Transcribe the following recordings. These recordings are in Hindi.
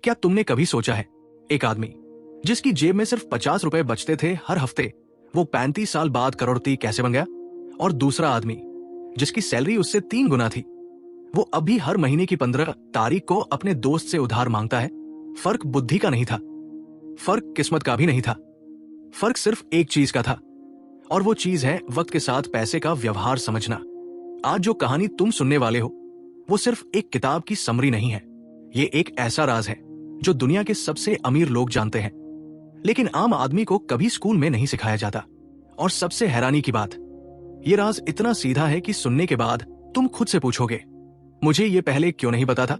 क्या तुमने कभी सोचा है, एक आदमी जिसकी जेब में सिर्फ 50 रुपए बचते थे हर हफ्ते, वो 35 साल बाद करोड़पति कैसे बन गया? और दूसरा आदमी जिसकी सैलरी उससे 3 गुना थी, वो अभी हर महीने की 15 तारीख को अपने दोस्त से उधार मांगता है। फर्क बुद्धि का नहीं था, फर्क किस्मत का भी नहीं था, फर्क सिर्फ एक चीज का था, और वो चीज है वक्त के साथ पैसे का व्यवहार समझना। आज जो कहानी तुम सुनने वाले हो, वो सिर्फ एक किताब की समरी नहीं है। ये एक ऐसा राज है जो दुनिया के सबसे अमीर लोग जानते हैं, लेकिन आम आदमी को कभी स्कूल में नहीं सिखाया जाता। और सबसे हैरानी की बात, ये राज इतना सीधा है कि सुनने के बाद तुम खुद से पूछोगे, मुझे ये पहले क्यों नहीं पता था?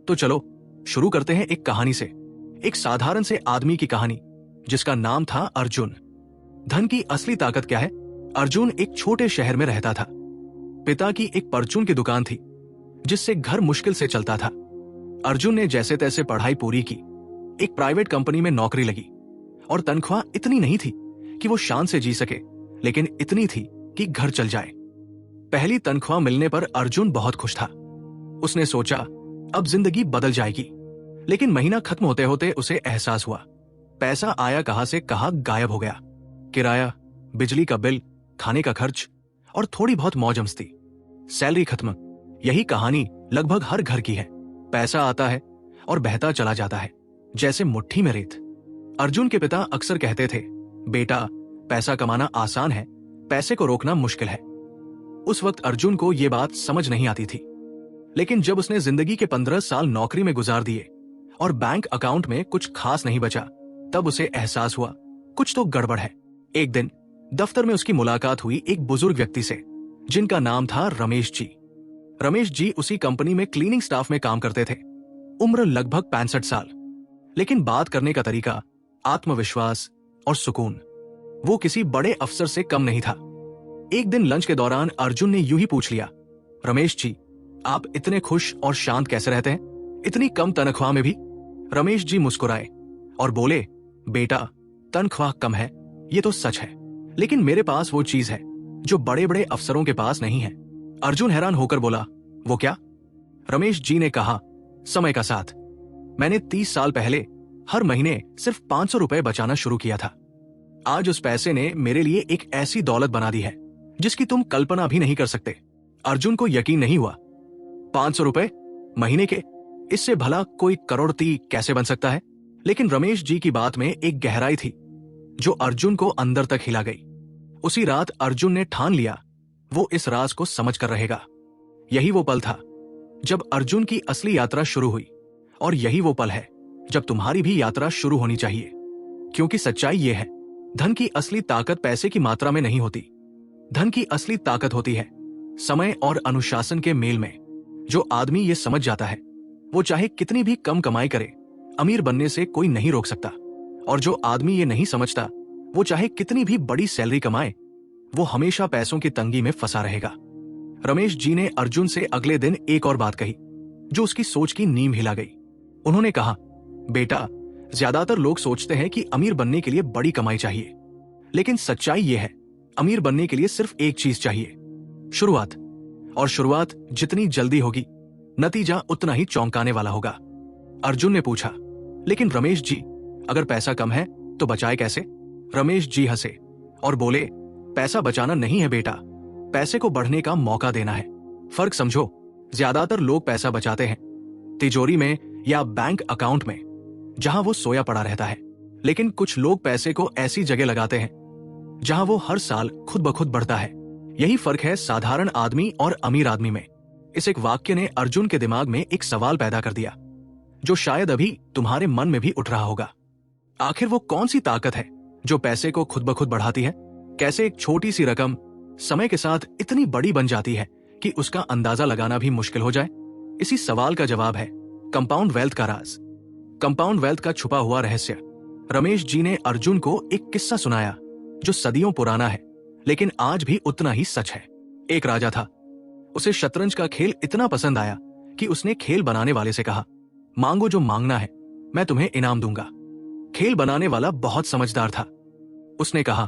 तो चलो शुरू करते हैं एक कहानी से, एक साधारण से आदमी की कहानी जिसका नाम था अर्जुन। धन की असली ताकत क्या है? अर्जुन एक छोटे शहर में रहता था। पिता की एक परचून की दुकान थी जिससे घर मुश्किल से चलता था। अर्जुन ने जैसे तैसे पढ़ाई पूरी की, एक प्राइवेट कंपनी में नौकरी लगी, और तनख्वाह इतनी नहीं थी कि वो शान से जी सके, लेकिन इतनी थी कि घर चल जाए। पहली तनख्वाह मिलने पर अर्जुन बहुत खुश था। उसने सोचा अब जिंदगी बदल जाएगी, लेकिन महीना खत्म होते होते उसे एहसास हुआ पैसा आया कहां से कहां गायब हो गया। किराया, बिजली का बिल, खाने का खर्च और थोड़ी बहुत मौज मस्ती, सैलरी खत्म। यही कहानी लगभग हर घर की है। पैसा आता है और बहता चला जाता है जैसे मुट्ठी में रेत। अर्जुन के पिता अक्सर कहते थे, बेटा पैसा कमाना आसान है, पैसे को रोकना मुश्किल है। उस वक्त अर्जुन को यह बात समझ नहीं आती थी, लेकिन जब उसने जिंदगी के 15 साल नौकरी में गुजार दिए और बैंक अकाउंट में कुछ खास नहीं बचा, तब उसे एहसास हुआ कुछ तो गड़बड़ है। एक दिन दफ्तर में उसकी मुलाकात हुई एक बुजुर्ग व्यक्ति से जिनका नाम था रमेश जी। रमेश जी उसी कंपनी में क्लीनिंग स्टाफ में काम करते थे। उम्र लगभग 65 साल, लेकिन बात करने का तरीका, आत्मविश्वास और सुकून, वो किसी बड़े अफसर से कम नहीं था। एक दिन लंच के दौरान अर्जुन ने यूं ही पूछ लिया, रमेश जी आप इतने खुश और शांत कैसे रहते हैं, इतनी कम तनख्वाह में भी? रमेश जी मुस्कुराए और बोले, बेटा तनख्वाह कम है ये तो सच है, लेकिन मेरे पास वो चीज है जो बड़े बड़े अफसरों के पास नहीं है। अर्जुन हैरान होकर बोला, वो क्या? रमेश जी ने कहा, समय का साथ। मैंने 30 साल पहले हर महीने सिर्फ 500 रुपए बचाना शुरू किया था। आज उस पैसे ने मेरे लिए एक ऐसी दौलत बना दी है जिसकी तुम कल्पना भी नहीं कर सकते। अर्जुन को यकीन नहीं हुआ। 500 रुपए महीने के, इससे भला कोई करोड़पति कैसे बन सकता है? लेकिन रमेश जी की बात में एक गहराई थी जो अर्जुन को अंदर तक हिला गई। उसी रात अर्जुन ने ठान लिया वो इस राज को समझ कर रहेगा। यही वो पल था जब अर्जुन की असली यात्रा शुरू हुई, और यही वो पल है जब तुम्हारी भी यात्रा शुरू होनी चाहिए। क्योंकि सच्चाई ये है, धन की असली ताकत पैसे की मात्रा में नहीं होती। धन की असली ताकत होती है समय और अनुशासन के मेल में। जो आदमी ये समझ जाता है, वो चाहे कितनी भी कम कमाई करे, अमीर बनने से कोई नहीं रोक सकता। और जो आदमी ये नहीं समझता, वो चाहे कितनी भी बड़ी सैलरी कमाए, वो हमेशा पैसों की तंगी में फंसा रहेगा। रमेश जी ने अर्जुन से अगले दिन एक और बात कही जो उसकी सोच की नींव हिला गई। उन्होंने कहा, बेटा ज्यादातर लोग सोचते हैं कि अमीर बनने के लिए बड़ी कमाई चाहिए, लेकिन सच्चाई ये है, अमीर बनने के लिए सिर्फ एक चीज चाहिए, शुरुआत। और शुरुआत जितनी जल्दी होगी, नतीजा उतना ही चौंकाने वाला होगा। अर्जुन ने पूछा, लेकिन रमेश जी अगर पैसा कम है तो बचाए कैसे? रमेश जी हंसे और बोले, पैसा बचाना नहीं है बेटा, पैसे को बढ़ने का मौका देना है। फर्क समझो, ज्यादातर लोग पैसा बचाते हैं तिजोरी में या बैंक अकाउंट में जहां वो सोया पड़ा रहता है, लेकिन कुछ लोग पैसे को ऐसी जगह लगाते हैं जहां वो हर साल खुद ब खुद बढ़ता है। यही फर्क है साधारण आदमी और अमीर आदमी में। इस एक वाक्य ने अर्जुन के दिमाग में एक सवाल पैदा कर दिया जो शायद अभी तुम्हारे मन में भी उठ रहा होगा। आखिर वो कौन सी ताकत है जो पैसे को खुद ब खुद बढ़ाती है? कैसे एक छोटी सी रकम समय के साथ इतनी बड़ी बन जाती है कि उसका अंदाजा लगाना भी मुश्किल हो जाए? इसी सवाल का जवाब है कंपाउंड वेल्थ का राज, कंपाउंड वेल्थ का छुपा हुआ रहस्य। रमेश जी ने अर्जुन को एक किस्सा सुनाया जो सदियों पुराना है, लेकिन आज भी उतना ही सच है। एक राजा था, उसे शतरंज का खेल इतना पसंद आया कि उसने खेल बनाने वाले से कहा, मांगो जो मांगना है, मैं तुम्हें इनाम दूंगा। खेल बनाने वाला बहुत समझदार था। उसने कहा,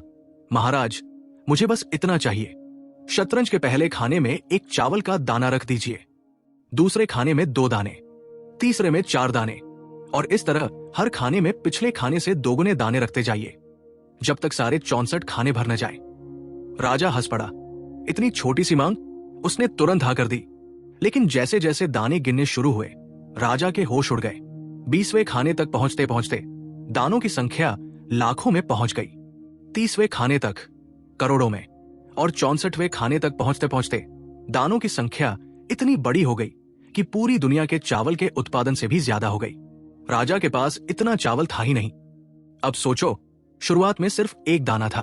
महाराज मुझे बस इतना चाहिए, शतरंज के पहले खाने में एक चावल का दाना रख दीजिए, दूसरे खाने में 2 दाने, तीसरे में 4 दाने, और इस तरह हर खाने में पिछले खाने से दोगुने दाने रखते जाइए जब तक सारे 64 खाने भर न जाए। राजा हंस पड़ा। इतनी छोटी सी मांग? उसने तुरंत हाँ कर दी। लेकिन जैसे जैसे दाने गिनने शुरू हुए, राजा के होश उड़ गए। 20वें खाने तक पहुंचते पहुंचते दानों की संख्या लाखों में पहुंच गई। 30वें खाने तक करोड़ों में, और 64वें खाने तक पहुंचते पहुंचते दानों की संख्या इतनी बड़ी हो गई कि पूरी दुनिया के चावल के उत्पादन से भी ज्यादा हो गई। राजा के पास इतना चावल था ही नहीं। अब सोचो, शुरुआत में सिर्फ एक दाना था,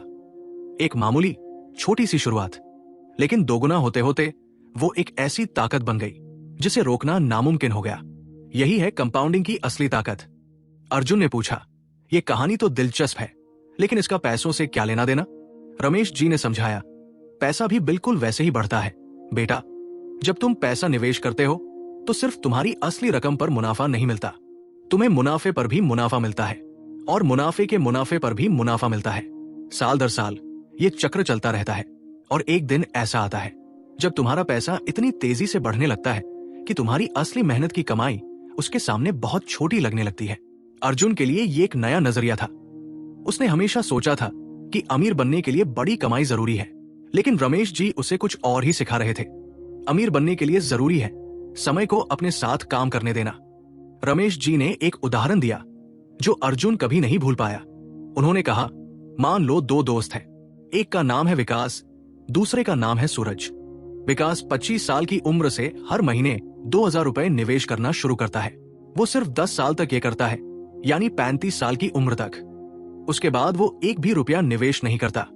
एक मामूली छोटी सी शुरुआत, लेकिन दोगुना होते होते वो एक ऐसी ताकत बन गई जिसे रोकना नामुमकिन हो गया। यही है कंपाउंडिंग की असली ताकत। अर्जुन ने पूछा, यह कहानी तो दिलचस्प है, लेकिन इसका पैसों से क्या लेना देना? रमेश जी ने समझाया, पैसा भी बिल्कुल वैसे ही बढ़ता है बेटा। जब तुम पैसा निवेश करते हो तो सिर्फ तुम्हारी असली रकम पर मुनाफा नहीं मिलता, तुम्हें मुनाफे पर भी मुनाफा मिलता है, और मुनाफे के मुनाफे पर भी मुनाफा मिलता है। साल दर साल ये चक्र चलता रहता है, और एक दिन ऐसा आता है जब तुम्हारा पैसा इतनी तेजी से बढ़ने लगता है कि तुम्हारी असली मेहनत की कमाई उसके सामने बहुत छोटी लगने लगती है। अर्जुन के लिए ये एक नया नजरिया था। उसने हमेशा सोचा था कि अमीर बनने के लिए बड़ी कमाई जरूरी है, लेकिन रमेश जी उसे कुछ और ही सिखा रहे थे। अमीर बनने के लिए जरूरी है समय को अपने साथ काम करने देना। रमेश जी ने एक उदाहरण दिया जो अर्जुन कभी नहीं भूल पाया। उन्होंने कहा, मान लो दो दोस्त हैं, एक का नाम है विकास, दूसरे का नाम है सूरज। विकास 25 साल की उम्र से हर महीने 2000 रुपए निवेश करना शुरू करता है। वो सिर्फ 10 साल तक ये करता है, यानी 35 साल की उम्र तक। उसके बाद वो एक भी रुपया निवेश नहीं करता,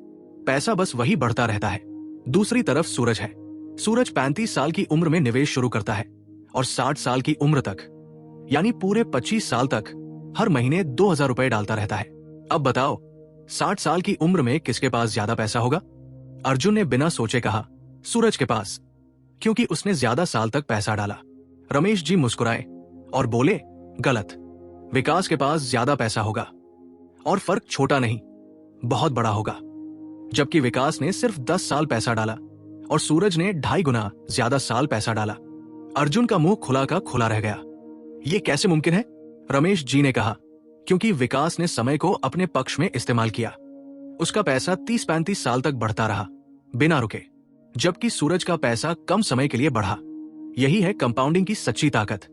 पैसा बस वही बढ़ता रहता है। दूसरी तरफ सूरज है। सूरज 35 साल की उम्र में निवेश शुरू करता है और 60 साल की उम्र तक, यानी पूरे 25 साल तक हर महीने 2000 रुपए डालता रहता है। अब बताओ, 60 साल की उम्र में किसके पास ज्यादा पैसा होगा? अर्जुन ने बिना सोचे कहा, सूरज के पास, क्योंकि उसने ज्यादा साल तक पैसा डाला। रमेश जी मुस्कुराए और बोले, गलत, विकास के पास ज्यादा पैसा होगा, और फर्क छोटा नहीं, बहुत बड़ा होगा। जबकि विकास ने सिर्फ 10 साल पैसा डाला और सूरज ने 2.5 गुना ज्यादा साल पैसा डाला। अर्जुन का मुंह खुला का खुला रह गया। ये कैसे मुमकिन है? रमेश जी ने कहा, क्योंकि विकास ने समय को अपने पक्ष में इस्तेमाल किया। उसका पैसा 30-35 साल तक बढ़ता रहा बिना रुके, जबकि सूरज का पैसा कम समय के लिए बढ़ा। यही है कंपाउंडिंग की सच्ची ताकत।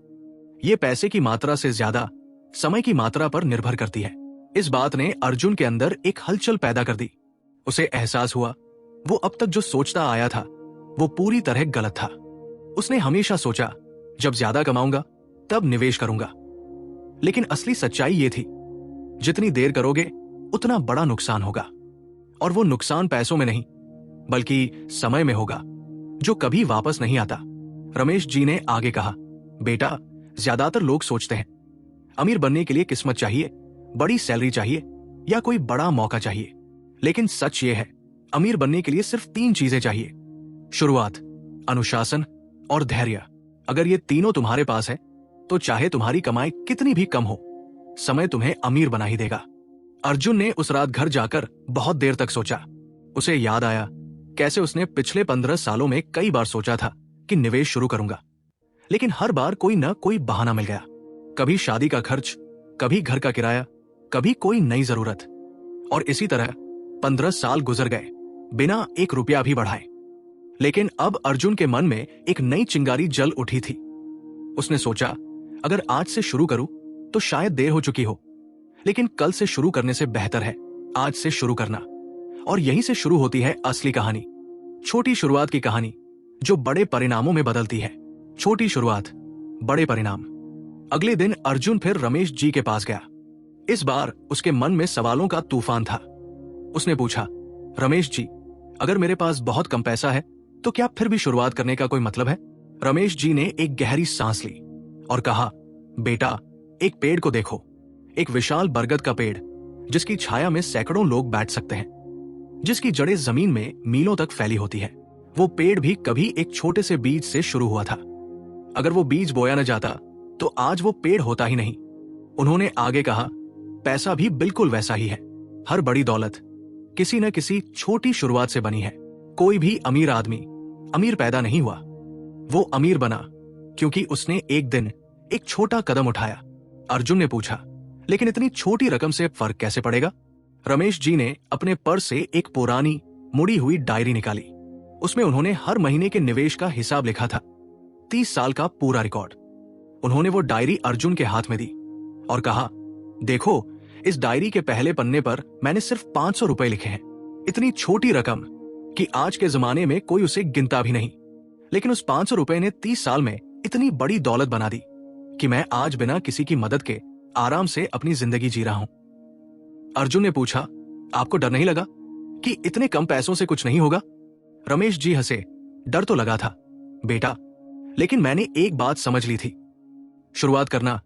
ये पैसे की मात्रा से ज्यादा समय की मात्रा पर निर्भर करती है। इस बात ने अर्जुन के अंदर एक हलचल पैदा कर दी। उसे एहसास हुआ वो अब तक जो सोचता आया था वो पूरी तरह गलत था। उसने हमेशा सोचा, जब ज्यादा कमाऊंगा तब निवेश करूंगा, लेकिन असली सच्चाई ये थी, जितनी देर करोगे उतना बड़ा नुकसान होगा, और वो नुकसान पैसों में नहीं बल्कि समय में होगा, जो कभी वापस नहीं आता। रमेश जी ने आगे कहा, बेटा, ज्यादातर लोग सोचते हैं अमीर बनने के लिए किस्मत चाहिए, बड़ी सैलरी चाहिए, या कोई बड़ा मौका चाहिए। लेकिन सच ये है, अमीर बनने के लिए सिर्फ 3 चीजें चाहिए: शुरुआत, अनुशासन और धैर्य। अगर ये तीनों तुम्हारे पास है तो चाहे तुम्हारी कमाई कितनी भी कम हो, समय तुम्हें अमीर बना ही देगा। अर्जुन ने उस रात घर जाकर बहुत देर तक सोचा। उसे याद आया कैसे उसने पिछले 15 सालों में कई बार सोचा था कि निवेश शुरू करूंगा, लेकिन हर बार कोई न कोई बहाना मिल गया। कभी शादी का खर्च, कभी घर का किराया, कभी कोई नई जरूरत, और इसी तरह 15 साल गुजर गए बिना 1 रुपया भी बढ़ाए। लेकिन अब अर्जुन के मन में एक नई चिंगारी जल उठी थी। उसने सोचा, अगर आज से शुरू करूं तो शायद देर हो चुकी हो, लेकिन कल से शुरू करने से बेहतर है आज से शुरू करना। और यहीं से शुरू होती है असली कहानी, छोटी शुरुआत की कहानी जो बड़े परिणामों में बदलती है। छोटी शुरुआत, बड़े परिणाम। अगले दिन अर्जुन फिर रमेश जी के पास गया। इस बार उसके मन में सवालों का तूफान था। उसने पूछा, रमेश जी, अगर मेरे पास बहुत कम पैसा है तो क्या फिर भी शुरुआत करने का कोई मतलब है? रमेश जी ने एक गहरी सांस ली और कहा, बेटा, एक पेड़ को देखो, एक विशाल बरगद का पेड़ जिसकी छाया में सैकड़ों लोग बैठ सकते हैं, जिसकी जड़ें जमीन में मीलों तक फैली होती है। वो पेड़ भी कभी एक छोटे से बीज से शुरू हुआ था। अगर वो बीज बोया न जाता तो आज वो पेड़ होता ही नहीं। उन्होंने आगे कहा, पैसा भी बिल्कुल वैसा ही है। हर बड़ी दौलत किसी न किसी छोटी शुरुआत से बनी है। कोई भी अमीर आदमी अमीर पैदा नहीं हुआ, वो अमीर बना क्योंकि उसने एक दिन एक छोटा कदम उठाया, अर्जुन ने पूछा, लेकिन इतनी छोटी रकम से फर्क कैसे पड़ेगा? रमेश जी ने अपने पर्स से एक पुरानी मुड़ी हुई डायरी निकाली। उसमें उन्होंने हर महीने के निवेश का हिसाब लिखा था, 30 साल का पूरा रिकॉर्ड। उन्होंने वो डायरी अर्जुन के हाथ में दी और कहा, देखो, इस डायरी के पहले पन्ने पर मैंने सिर्फ 500 रुपए लिखे हैं। इतनी छोटी रकम कि आज के जमाने में कोई उसे गिनता भी नहीं, लेकिन उस 500 रुपए ने 30 साल में इतनी बड़ी दौलत बना दी कि मैं आज बिना किसी की मदद के आराम से अपनी जिंदगी जी रहा हूं। अर्जुन ने पूछा, आपको डर नहीं लगा कि इतने कम पैसों से कुछ नहीं होगा? रमेश जी हंसे। डर तो लगा था बेटा, लेकिन मैंने एक बात समझ ली थी, शुरुआत करना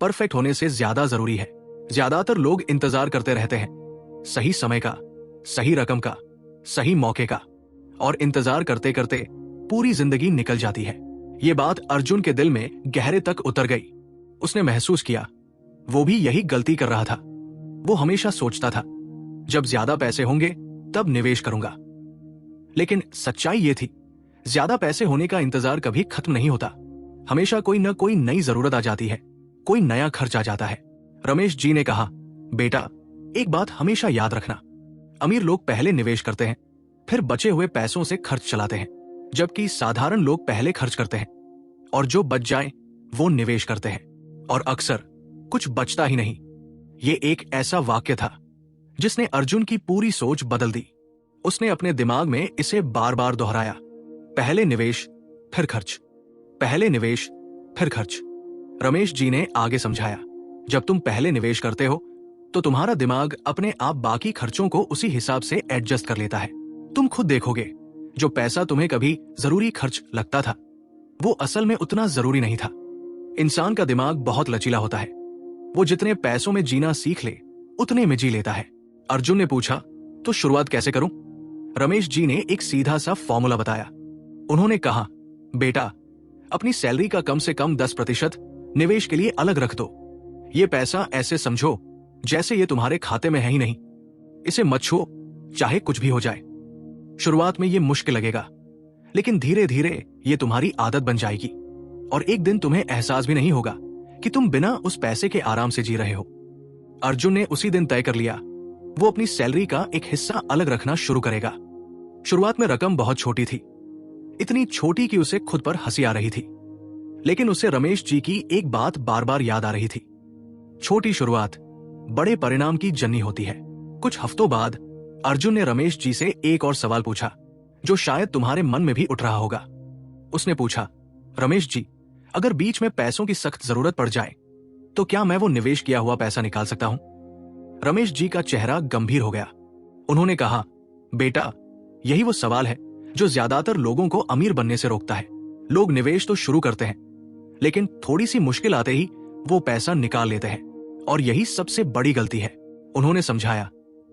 परफेक्ट होने से ज्यादा जरूरी है। ज्यादातर लोग इंतजार करते रहते हैं, सही समय का, सही रकम का, सही मौके का, और इंतजार करते करते पूरी जिंदगी निकल जाती है। ये बात अर्जुन के दिल में गहरे तक उतर गई। उसने महसूस किया वो भी यही गलती कर रहा था। वो हमेशा सोचता था, जब ज्यादा पैसे होंगे तब निवेश करूंगा, लेकिन सच्चाई ये थी, ज्यादा पैसे होने का इंतजार कभी खत्म नहीं होता। हमेशा कोई न कोई नई जरूरत आ जाती है, कोई नया खर्च आ जाता है। रमेश जी ने कहा, बेटा, एक बात हमेशा याद रखना, अमीर लोग पहले निवेश करते हैं, फिर बचे हुए पैसों से खर्च चलाते हैं, जबकि साधारण लोग पहले खर्च करते हैं और जो बच जाए वो निवेश करते हैं, और अक्सर कुछ बचता ही नहीं। ये एक ऐसा वाक्य था जिसने अर्जुन की पूरी सोच बदल दी। उसने अपने दिमाग में इसे बार बार दोहराया, पहले निवेश फिर खर्च, पहले निवेश फिर खर्च। रमेश जी ने आगे समझाया, जब तुम पहले निवेश करते हो तो तुम्हारा दिमाग अपने आप बाकी खर्चों को उसी हिसाब से एडजस्ट कर लेता है। तुम खुद देखोगे, जो पैसा तुम्हें कभी जरूरी खर्च लगता था वो असल में उतना जरूरी नहीं था। इंसान का दिमाग बहुत लचीला होता है, वो जितने पैसों में जीना सीख ले उतने में जी लेता है। अर्जुन ने पूछा, तो शुरुआत कैसे करूं? रमेश जी ने एक सीधा सा फॉर्मूला बताया। उन्होंने कहा, बेटा, अपनी सैलरी का कम से कम 10% निवेश के लिए अलग रख दो। ये पैसा ऐसे समझो जैसे ये तुम्हारे खाते में है ही नहीं। इसे मत छुओ, चाहे कुछ भी हो जाए। शुरुआत में ये मुश्किल लगेगा, लेकिन धीरे धीरे ये तुम्हारी आदत बन जाएगी और एक दिन तुम्हें एहसास भी नहीं होगा कि तुम बिना उस पैसे के आराम से जी रहे हो। अर्जुन ने उसी दिन तय कर लिया, वो अपनी सैलरी का एक हिस्सा अलग रखना शुरू करेगा। शुरुआत में रकम बहुत छोटी थी, इतनी छोटी कि उसे खुद पर हंसी आ रही थी, लेकिन उसे रमेश जी की एक बात बार बार याद आ रही थी, छोटी शुरुआत बड़े परिणाम की जननी होती है। कुछ हफ्तों बाद अर्जुन ने रमेश जी से एक और सवाल पूछा, जो शायद तुम्हारे मन में भी उठ रहा होगा। उसने पूछा, रमेश जी, अगर बीच में पैसों की सख्त जरूरत पड़ जाए तो क्या मैं वो निवेश किया हुआ पैसा निकाल सकता हूं? रमेश जी का चेहरा गंभीर हो गया। उन्होंने कहा, बेटा, यही वो सवाल है जो ज्यादातर लोगों को अमीर बनने से रोकता है। लोग निवेश तो शुरू करते हैं, लेकिन थोड़ी सी मुश्किल आते ही वो पैसा निकाल लेते हैं, और यही सबसे बड़ी गलती है। उन्होंने समझाया,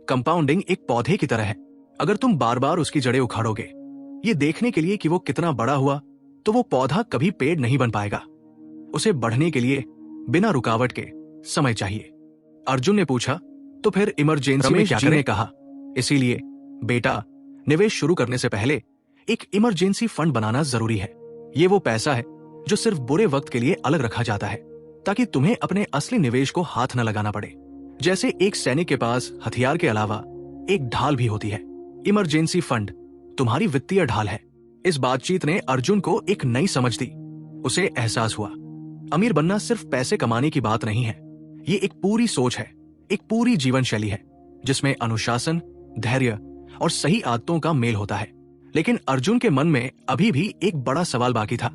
कंपाउंडिंग एक पौधे की तरह है। अगर तुम बार बार उसकी जड़ें उखाड़ोगे ये देखने के लिए कि वो कितना बड़ा हुआ, तो वो पौधा कभी पेड़ नहीं बन पाएगा। उसे बढ़ने के लिए बिना रुकावट के समय चाहिए। अर्जुन ने पूछा, तो फिर इमरजेंसी में क्या करें? ने कहा, इसीलिए बेटा, निवेश शुरू करने से पहले एक इमरजेंसी फंड बनाना जरूरी है। ये वो पैसा है जो सिर्फ बुरे वक्त के लिए अलग रखा जाता है, ताकि तुम्हें अपने असली निवेश को हाथ न लगाना पड़े। जैसे एक सैनिक के पास हथियार के अलावा एक ढाल भी होती है, इमरजेंसी फंड तुम्हारी वित्तीय ढाल है। इस बातचीत ने अर्जुन को एक नई समझ दी। उसे एहसास हुआ, अमीर बनना सिर्फ पैसे कमाने की बात नहीं है, ये एक पूरी सोच है, एक पूरी जीवन शैली है, जिसमें अनुशासन, धैर्य और सही आदतों का मेल होता है। लेकिन अर्जुन के मन में अभी भी एक बड़ा सवाल बाकी था,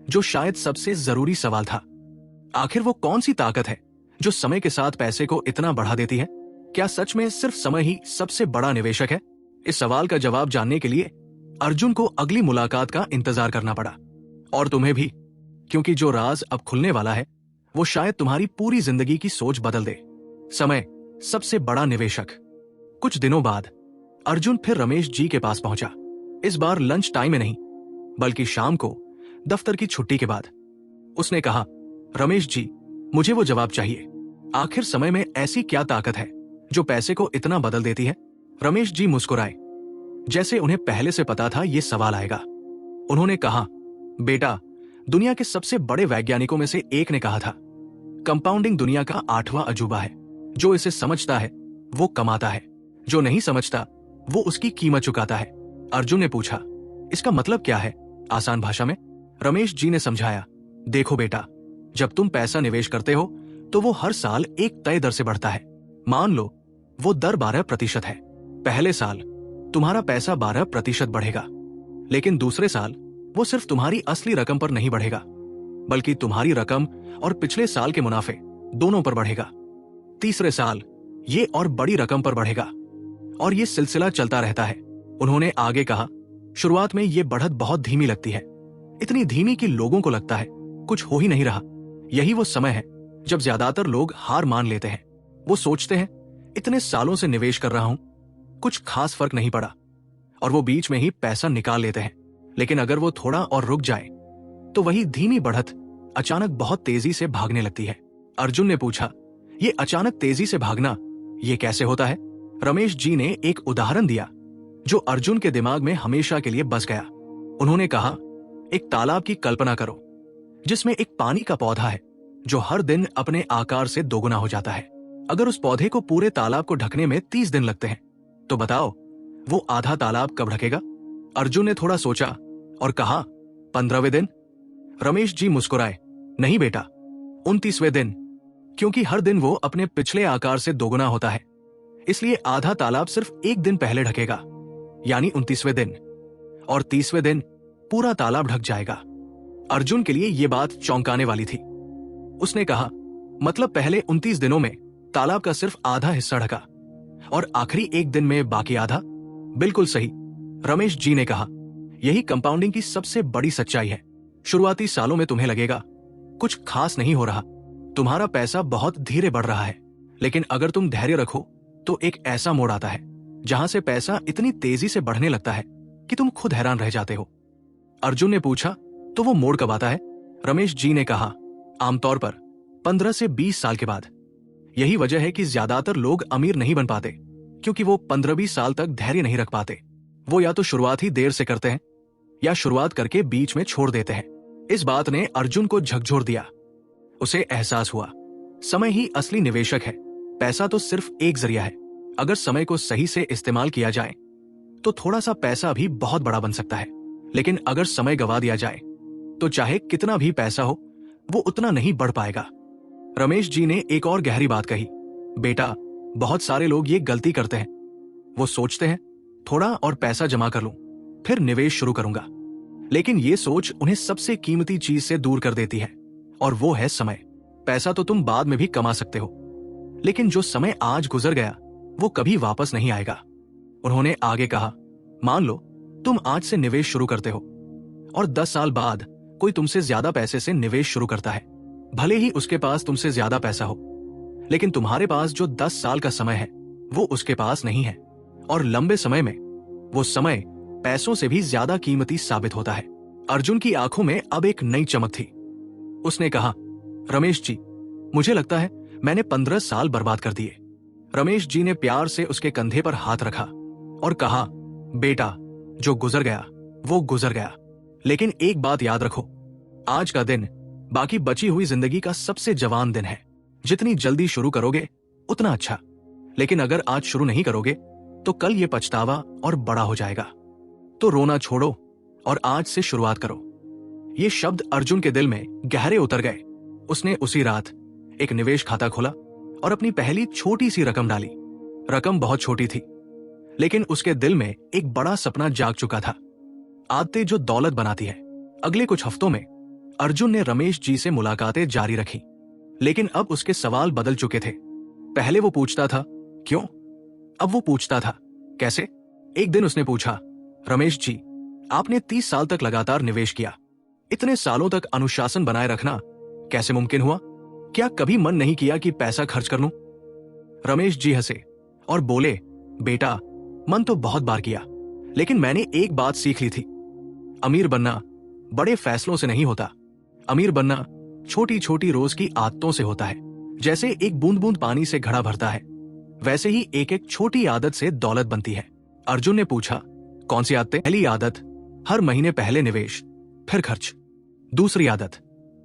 जो शायद सबसे जरूरी सवाल था। आखिर वो कौन सी ताकत है जो समय के साथ पैसे को इतना बढ़ा देती है? क्या सच में सिर्फ समय ही सबसे बड़ा निवेशक है? इस सवाल का जवाब जानने के लिए अर्जुन को अगली मुलाकात का इंतजार करना पड़ा, और तुम्हें भी, क्योंकि जो राज अब खुलने वाला है वो शायद तुम्हारी पूरी जिंदगी की सोच बदल दे। समय सबसे बड़ा निवेशक। कुछ दिनों बाद अर्जुन फिर रमेश जी के पास पहुंचा। इस बार लंच टाइम में नहीं, बल्कि शाम को दफ्तर की छुट्टी के बाद। उसने कहा, रमेश जी, मुझे वो जवाब चाहिए। आखिर समय में ऐसी क्या ताकत है जो पैसे को इतना बदल देती है? रमेश जी मुस्कुराए, जैसे उन्हें पहले से पता था ये सवाल आएगा। उन्होंने कहा, बेटा, दुनिया के सबसे बड़े वैज्ञानिकों में से एक ने कहा था, कंपाउंडिंग दुनिया का 8वां अजूबा है। जो इसे समझता है वो कमाता है, जो नहीं समझता वो उसकी कीमत चुकाता है। अर्जुन ने पूछा, इसका मतलब क्या है आसान भाषा में? रमेश जी ने समझाया, देखो बेटा, जब तुम पैसा निवेश करते हो तो वो हर साल एक तय दर से बढ़ता है। मान लो वो दर 12% है। पहले साल तुम्हारा पैसा 12% बढ़ेगा, लेकिन दूसरे साल वो सिर्फ तुम्हारी असली रकम पर नहीं बढ़ेगा, बल्कि तुम्हारी रकम और पिछले साल के मुनाफे दोनों पर बढ़ेगा। तीसरे साल ये और बड़ी रकम पर बढ़ेगा, और ये सिलसिला चलता रहता है। उन्होंने आगे कहा, शुरुआत में ये बढ़त बहुत धीमी लगती है, इतनी धीमी कि लोगों को लगता है कुछ हो ही नहीं रहा। यही वो समय है जब ज्यादातर लोग हार मान लेते हैं। वो सोचते हैं इतने सालों से निवेश कर रहा हूं, कुछ खास फर्क नहीं पड़ा, और वो बीच में ही पैसा निकाल लेते हैं। लेकिन अगर वो थोड़ा और रुक जाए तो वही धीमी बढ़त अचानक बहुत तेजी से भागने लगती है। अर्जुन ने पूछा, ये अचानक तेजी से भागना ये कैसे होता है? रमेश जी ने एक उदाहरण दिया जो अर्जुन के दिमाग में हमेशा के लिए बस गया। उन्होंने कहा, एक तालाब की कल्पना करो जिसमें एक पानी का पौधा है जो हर दिन अपने आकार से दोगुना हो जाता है। अगर उस पौधे को पूरे तालाब को ढकने में 30 दिन लगते हैं, तो बताओ वो आधा तालाब कब ढकेगा? अर्जुन ने थोड़ा सोचा और कहा, 15वें दिन। रमेश जी मुस्कुराए, नहीं बेटा, 29वें दिन, क्योंकि हर दिन वो अपने पिछले आकार से दोगुना होता है, इसलिए आधा तालाब सिर्फ एक दिन पहले ढकेगा, यानी 29वें दिन, और 30वें दिन पूरा तालाब ढक जाएगा। अर्जुन के लिए यह बात चौंकाने वाली थी। उसने कहा, मतलब पहले 29 दिनों में तालाब का सिर्फ आधा हिस्सा ढका और आखिरी एक दिन में बाकी आधा? बिल्कुल सही, रमेश जी ने कहा, यही कंपाउंडिंग की सबसे बड़ी सच्चाई है। शुरुआती सालों में तुम्हें लगेगा कुछ खास नहीं हो रहा, तुम्हारा पैसा बहुत धीरे बढ़ रहा है, लेकिन अगर तुम धैर्य रखो तो एक ऐसा मोड़ आता है जहां से पैसा इतनी तेजी से बढ़ने लगता है कि तुम खुद हैरान रह जाते हो। अर्जुन ने पूछा, तो वो मोड़ कब आता है? रमेश जी ने कहा, आमतौर पर 15 से 20 साल के बाद। यही वजह है कि ज्यादातर लोग अमीर नहीं बन पाते, क्योंकि वो 15-20 साल तक धैर्य नहीं रख पाते। वो या तो शुरुआत ही देर से करते हैं या शुरुआत करके बीच में छोड़ देते हैं। इस बात ने अर्जुन को झकझोर दिया। उसे एहसास हुआ, समय ही असली निवेशक है, पैसा तो सिर्फ एक जरिया है। अगर समय को सही से इस्तेमाल किया जाए तो थोड़ा सा पैसा भी बहुत बड़ा बन सकता है, लेकिन अगर समय गवा दिया जाए तो चाहे कितना भी पैसा हो वो उतना नहीं बढ़ पाएगा। रमेश जी ने एक और गहरी बात कही, बेटा, बहुत सारे लोग ये गलती करते हैं। वो सोचते हैं थोड़ा और पैसा जमा कर लूं, फिर निवेश शुरू करूंगा, लेकिन ये सोच उन्हें सबसे कीमती चीज से दूर कर देती है, और वो है समय। पैसा तो तुम बाद में भी कमा सकते हो, लेकिन जो समय आज गुजर गया वो कभी वापस नहीं आएगा। उन्होंने आगे कहा, मान लो तुम आज से निवेश शुरू करते हो और 10 साल बाद कोई तुमसे ज्यादा पैसे से निवेश शुरू करता है। भले ही उसके पास तुमसे ज्यादा पैसा हो, लेकिन तुम्हारे पास जो 10 साल का समय है वो उसके पास नहीं है, और लंबे समय में वो समय पैसों से भी ज्यादा कीमती साबित होता है। अर्जुन की आंखों में अब एक नई चमक थी। उसने कहा, रमेश जी, मुझे लगता है मैंने 15 साल बर्बाद कर दिए। रमेश जी ने प्यार से उसके कंधे पर हाथ रखा और कहा, बेटा, जो गुजर गया वो गुजर गया, लेकिन एक बात याद रखो, आज का दिन बाकी बची हुई जिंदगी का सबसे जवान दिन है। जितनी जल्दी शुरू करोगे उतना अच्छा, लेकिन अगर आज शुरू नहीं करोगे तो कल ये पछतावा और बड़ा हो जाएगा। तो रोना छोड़ो और आज से शुरुआत करो। ये शब्द अर्जुन के दिल में गहरे उतर गए। उसने उसी रात एक निवेश खाता खोला और अपनी पहली छोटी सी रकम डाली। रकम बहुत छोटी थी, लेकिन उसके दिल में एक बड़ा सपना जाग चुका था, आदतें जो दौलत बनाती है। अगले कुछ हफ्तों में अर्जुन ने रमेश जी से मुलाकातें जारी रखी, लेकिन अब उसके सवाल बदल चुके थे। पहले वो पूछता था क्यों, अब वो पूछता था कैसे। एक दिन उसने पूछा, रमेश जी, आपने 30 साल तक लगातार निवेश किया, इतने सालों तक अनुशासन बनाए रखना कैसे मुमकिन हुआ? क्या कभी मन नहीं किया कि पैसा खर्च कर लूं? रमेश जी हंसे और बोले, बेटा, मन तो बहुत बार किया, लेकिन मैंने एक बात सीख ली थी, अमीर बनना बड़े फैसलों से नहीं होता, अमीर बनना छोटी छोटी रोज की आदतों से होता है। जैसे एक बूंद बूंद पानी से घड़ा भरता है, वैसे ही एक एक छोटी आदत से दौलत बनती है। अर्जुन ने पूछा, कौन सी आदतें? पहली आदत, हर महीने पहले निवेश फिर खर्च। दूसरी आदत,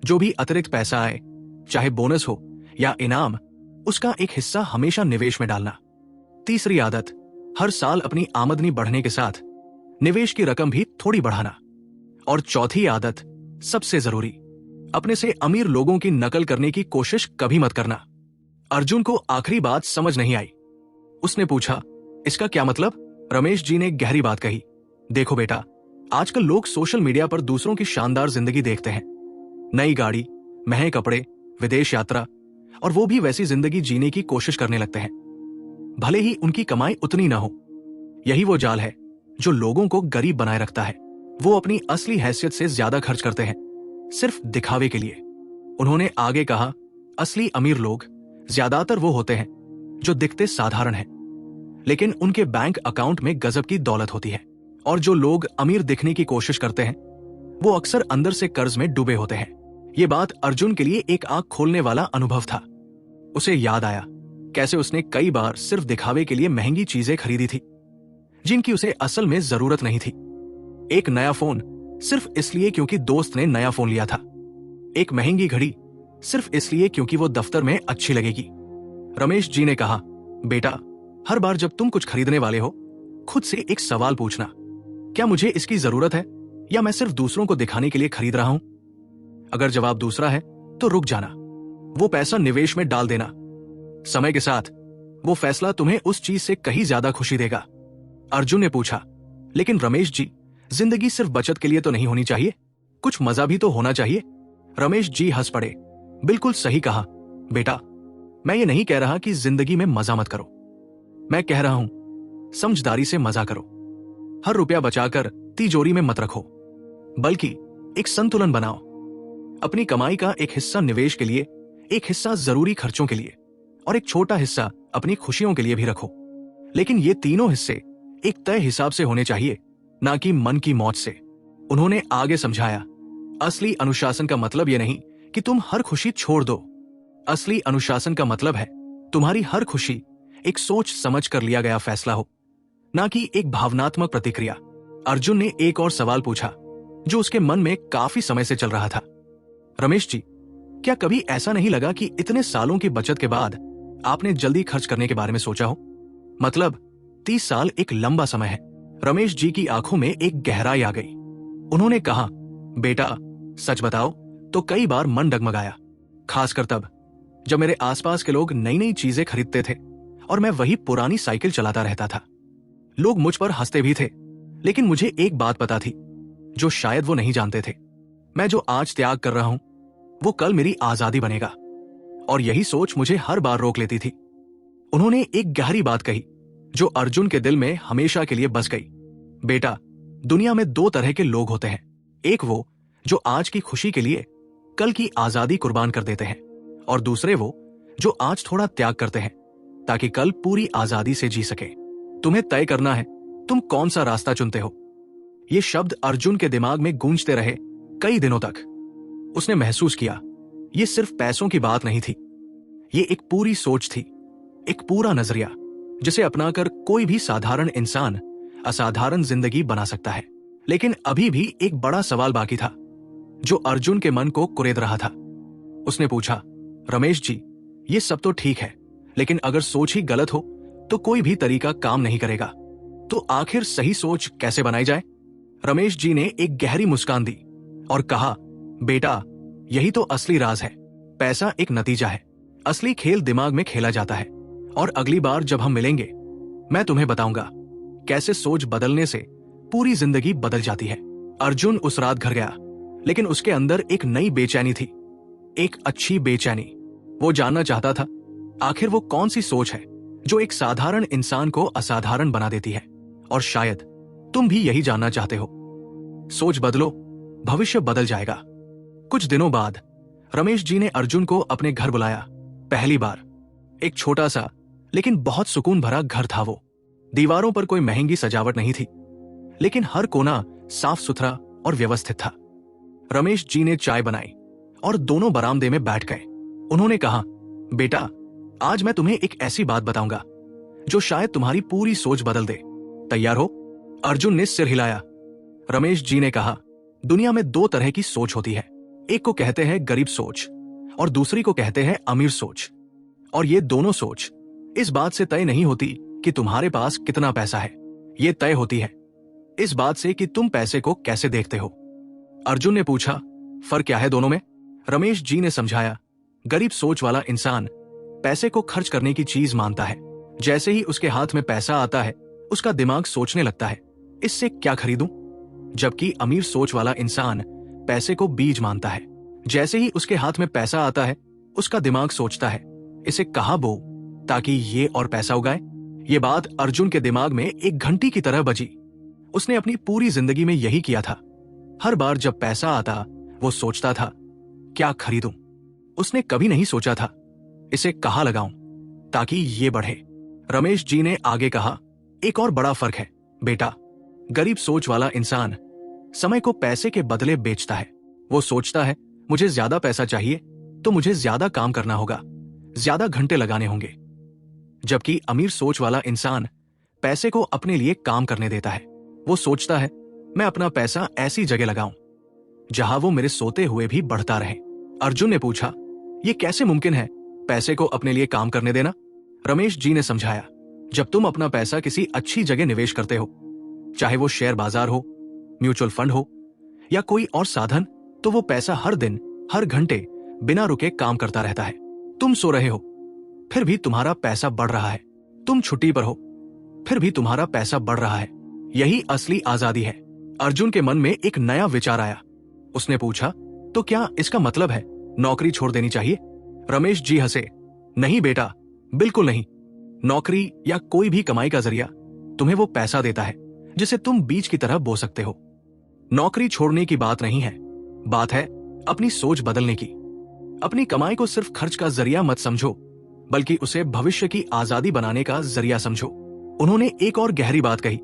जो भी अतिरिक्त पैसा आए, चाहे बोनस हो या इनाम, उसका एक हिस्सा हमेशा निवेश में डालना। तीसरी आदत, हर साल अपनी आमदनी बढ़ने के साथ निवेश की रकम भी थोड़ी बढ़ाना। और चौथी आदत, सबसे जरूरी, अपने से अमीर लोगों की नकल करने की कोशिश कभी मत करना। अर्जुन को आखिरी बात समझ नहीं आई। उसने पूछा, इसका क्या मतलब? रमेश जी ने गहरी बात कही, देखो बेटा, आजकल लोग सोशल मीडिया पर दूसरों की शानदार जिंदगी देखते हैं। नई गाड़ी, महंगे कपड़े, विदेश यात्रा, और वो भी वैसी जिंदगी जीने की कोशिश करने लगते हैं, भले ही उनकी कमाई उतनी ना हो। यही वो जाल है जो लोगों को गरीब बनाए रखता है। वो अपनी असली हैसियत से ज्यादा खर्च करते हैं, सिर्फ दिखावे के लिए। उन्होंने आगे कहा, असली अमीर लोग ज्यादातर वो होते हैं जो दिखते साधारण हैं, लेकिन उनके बैंक अकाउंट में गजब की दौलत होती है। और जो लोग अमीर दिखने की कोशिश करते हैं, वो अक्सर अंदर से कर्ज में डूबे होते हैं। ये बात अर्जुन के लिए एक आंख खोलने वाला अनुभव था। उसे याद आया कैसे उसने कई बार सिर्फ दिखावे के लिए महंगी चीजें खरीदी थी, जिनकी उसे असल में जरूरत नहीं थी। एक नया फोन सिर्फ इसलिए क्योंकि दोस्त ने नया फोन लिया था। एक महंगी घड़ी सिर्फ इसलिए क्योंकि वो दफ्तर में अच्छी लगेगी। रमेश जी ने कहा, बेटा, हर बार जब तुम कुछ खरीदने वाले हो, खुद से एक सवाल पूछना, क्या मुझे इसकी जरूरत है या मैं सिर्फ दूसरों को दिखाने के लिए खरीद रहा हूं? अगर जवाब दूसरा है तो रुक जाना, वो पैसा निवेश में डाल देना। समय के साथ वो फैसला तुम्हें उस चीज से कहीं ज्यादा खुशी देगा। अर्जुन ने पूछा, लेकिन रमेश जी, जिंदगी सिर्फ बचत के लिए तो नहीं होनी चाहिए, कुछ मजा भी तो होना चाहिए। रमेश जी हंस पड़े, बिल्कुल सही कहा बेटा, मैं ये नहीं कह रहा कि जिंदगी में मजा मत करो, मैं कह रहा हूं समझदारी से मजा करो। हर रुपया बचाकर तिजोरी में मत रखो, बल्कि एक संतुलन बनाओ। अपनी कमाई का एक हिस्सा निवेश के लिए, एक हिस्सा जरूरी खर्चों के लिए, और एक छोटा हिस्सा अपनी खुशियों के लिए भी रखो। लेकिन ये तीनों हिस्से एक तय हिसाब से होने चाहिए, ना कि मन की मौज से। उन्होंने आगे समझाया, असली अनुशासन का मतलब यह नहीं कि तुम हर खुशी छोड़ दो। असली अनुशासन का मतलब है तुम्हारी हर खुशी एक सोच समझ कर लिया गया फैसला हो, ना कि एक भावनात्मक प्रतिक्रिया। अर्जुन ने एक और सवाल पूछा जो उसके मन में काफी समय से चल रहा था, रमेश जी, क्या कभी ऐसा नहीं लगा कि इतने सालों की बचत के बाद आपने जल्दी खर्च करने के बारे में सोचा हो? मतलब 30 साल एक लंबा समय है। रमेश जी की आंखों में एक गहराई आ गई। उन्होंने कहा, बेटा, सच बताओ तो कई बार मन डगमगाया, खासकर तब जब मेरे आसपास के लोग नई नई चीजें खरीदते थे और मैं वही पुरानी साइकिल चलाता रहता था। लोग मुझ पर हंसते भी थे, लेकिन मुझे एक बात पता थी जो शायद वो नहीं जानते थे। मैं जो आज त्याग कर रहा हूं वो कल मेरी आजादी बनेगा। और यही सोच मुझे हर बार रोक लेती थी। उन्होंने एक गहरी बात कही जो अर्जुन के दिल में हमेशा के लिए बस गई। बेटा, दुनिया में दो तरह के लोग होते हैं, एक वो जो आज की खुशी के लिए कल की आजादी कुर्बान कर देते हैं, और दूसरे वो जो आज थोड़ा त्याग करते हैं ताकि कल पूरी आजादी से जी सके। तुम्हें तय करना है तुम कौन सा रास्ता चुनते हो। ये शब्द अर्जुन के दिमाग में गूंजते रहे कई दिनों तक। उसने महसूस किया ये सिर्फ पैसों की बात नहीं थी, ये एक पूरी सोच थी, एक पूरा नजरिया जिसे अपनाकर कोई भी साधारण इंसान असाधारण जिंदगी बना सकता है। लेकिन अभी भी एक बड़ा सवाल बाकी था जो अर्जुन के मन को कुरेद रहा था। उसने पूछा, रमेश जी, ये सब तो ठीक है, लेकिन अगर सोच ही गलत हो तो कोई भी तरीका काम नहीं करेगा, तो आखिर सही सोच कैसे बनाई जाए? रमेश जी ने एक गहरी मुस्कान दी और कहा, बेटा, यही तो असली राज है। पैसा एक नतीजा है, असली खेल दिमाग में खेला जाता है। और अगली बार जब हम मिलेंगे मैं तुम्हें बताऊंगा कैसे सोच बदलने से पूरी जिंदगी बदल जाती है। अर्जुन उस रात घर गया, लेकिन उसके अंदर एक नई बेचैनी थी, एक अच्छी बेचैनी। वो जानना चाहता था आखिर वो कौन सी सोच है जो एक साधारण इंसान को असाधारण बना देती है। और शायद तुम भी यही जानना चाहते हो। सोच बदलो, भविष्य बदल जाएगा। कुछ दिनों बाद रमेश जी ने अर्जुन को अपने घर बुलाया। पहली बार। एक छोटा सा लेकिन बहुत सुकून भरा घर था वो। दीवारों पर कोई महंगी सजावट नहीं थी, लेकिन हर कोना साफ सुथरा और व्यवस्थित था। रमेश जी ने चाय बनाई और दोनों बरामदे में बैठ गए। उन्होंने कहा, बेटा, आज मैं तुम्हें एक ऐसी बात बताऊंगा जो शायद तुम्हारी पूरी सोच बदल दे। तैयार हो? अर्जुन ने सिर हिलाया। रमेश जी ने कहा, दुनिया में दो तरह की सोच होती है, एक को कहते हैं गरीब सोच और दूसरी को कहते हैं अमीर सोच। और ये दोनों सोच इस बात से तय नहीं होती कि तुम्हारे पास कितना पैसा है, ये तय होती है इस बात से कि तुम पैसे को कैसे देखते हो। अर्जुन ने पूछा, फर्क क्या है दोनों में? रमेश जी ने समझाया, गरीब सोच वाला इंसान पैसे को खर्च करने की चीज मानता है। जैसे ही उसके हाथ में पैसा आता है उसका दिमाग सोचने लगता है, इससे क्या खरीदूं? जबकि अमीर सोच वाला इंसान पैसे को बीज मानता है। जैसे ही उसके हाथ में पैसा आता है उसका दिमाग सोचता है, इसे कहां बो ताकि ये और पैसा उगाए। ये बात अर्जुन के दिमाग में एक घंटी की तरह बजी। उसने अपनी पूरी जिंदगी में यही किया था। हर बार जब पैसा आता वो सोचता था, क्या खरीदूं? उसने कभी नहीं सोचा था, इसे कहां लगाऊं ताकि ये बढ़े। रमेश जी ने आगे कहा, एक और बड़ा फर्क है बेटा। गरीब सोच वाला इंसान समय को पैसे के बदले बेचता है। वो सोचता है, मुझे ज्यादा पैसा चाहिए तो मुझे ज्यादा काम करना होगा, ज्यादा घंटे लगाने होंगे। जबकि अमीर सोच वाला इंसान पैसे को अपने लिए काम करने देता है। वो सोचता है, मैं अपना पैसा ऐसी जगह लगाऊं जहां वो मेरे सोते हुए भी बढ़ता रहे। अर्जुन ने पूछा, ये कैसे मुमकिन है पैसे को अपने लिए काम करने देना? रमेश जी ने समझाया, जब तुम अपना पैसा किसी अच्छी जगह निवेश करते हो, चाहे वो शेयर बाजार हो, म्यूचुअल फंड हो या कोई और साधन, तो वो पैसा हर दिन हर घंटे बिना रुके काम करता रहता है। तुम सो रहे हो फिर भी तुम्हारा पैसा बढ़ रहा है, तुम छुट्टी पर हो फिर भी तुम्हारा पैसा बढ़ रहा है। यही असली आजादी है। अर्जुन के मन में एक नया विचार आया। उसने पूछा, तो क्या इसका मतलब है नौकरी छोड़ देनी चाहिए? रमेश जी हंसे, नहीं बेटा, बिल्कुल नहीं। नौकरी या कोई भी कमाई का जरिया तुम्हें वो पैसा देता है जिसे तुम बीज की तरह बो सकते हो। नौकरी छोड़ने की बात नहीं है, बात है अपनी सोच बदलने की। अपनी कमाई को सिर्फ खर्च का जरिया मत समझो, बल्कि उसे भविष्य की आजादी बनाने का जरिया समझो। उन्होंने एक और गहरी बात कही